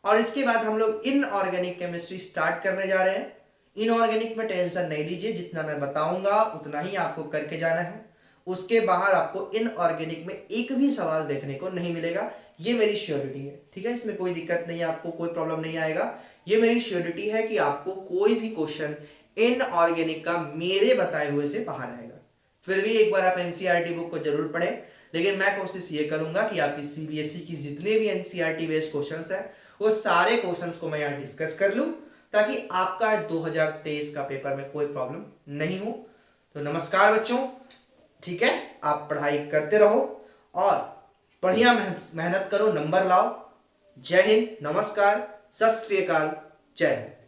A: और इसके बाद हम लोग इनऑर्गेनिक केमिस्ट्री स्टार्ट करने जा रहे हैं। इनऑर्गेनिक में टेंशन नहीं लीजिए, जितना मैं बताऊंगा उतना ही आपको करके जाना है। उसके बाहर आपको इनऑर्गेनिक में एक भी सवाल देखने को नहीं मिलेगा, ये मेरी श्योरिटी है। ठीक है, इसमें कोई दिक्कत नहीं है, आपको कोई प्रॉब्लम नहीं आएगा। ये मेरी श्योरिटी है कि आपको कोई भी क्वेश्चन इनऑर्गेनिक का मेरे बताए हुए से बाहर आएगा। फिर भी एक बार आप एनसीईआरटी बुक को जरूर पढ़ें, लेकिन मैं कोशिश ये करूंगा कि आपकी सीबीएसई की जितने भी एनसीईआरटी बेस्ड क्वेश्चंस हैं वो सारे क्वेश्चंस को मैं यहाँ डिस्कस कर लूं, ताकि आपका 2023 का पेपर में कोई प्रॉब्लम नहीं हो। तो नमस्कार बच्चों, ठीक है, आप पढ़ाई करते रहो और बढ़िया मेहनत करो, नंबर लाओ। जय हिंद, नमस्कार, सत श्री अकाल, जय हो।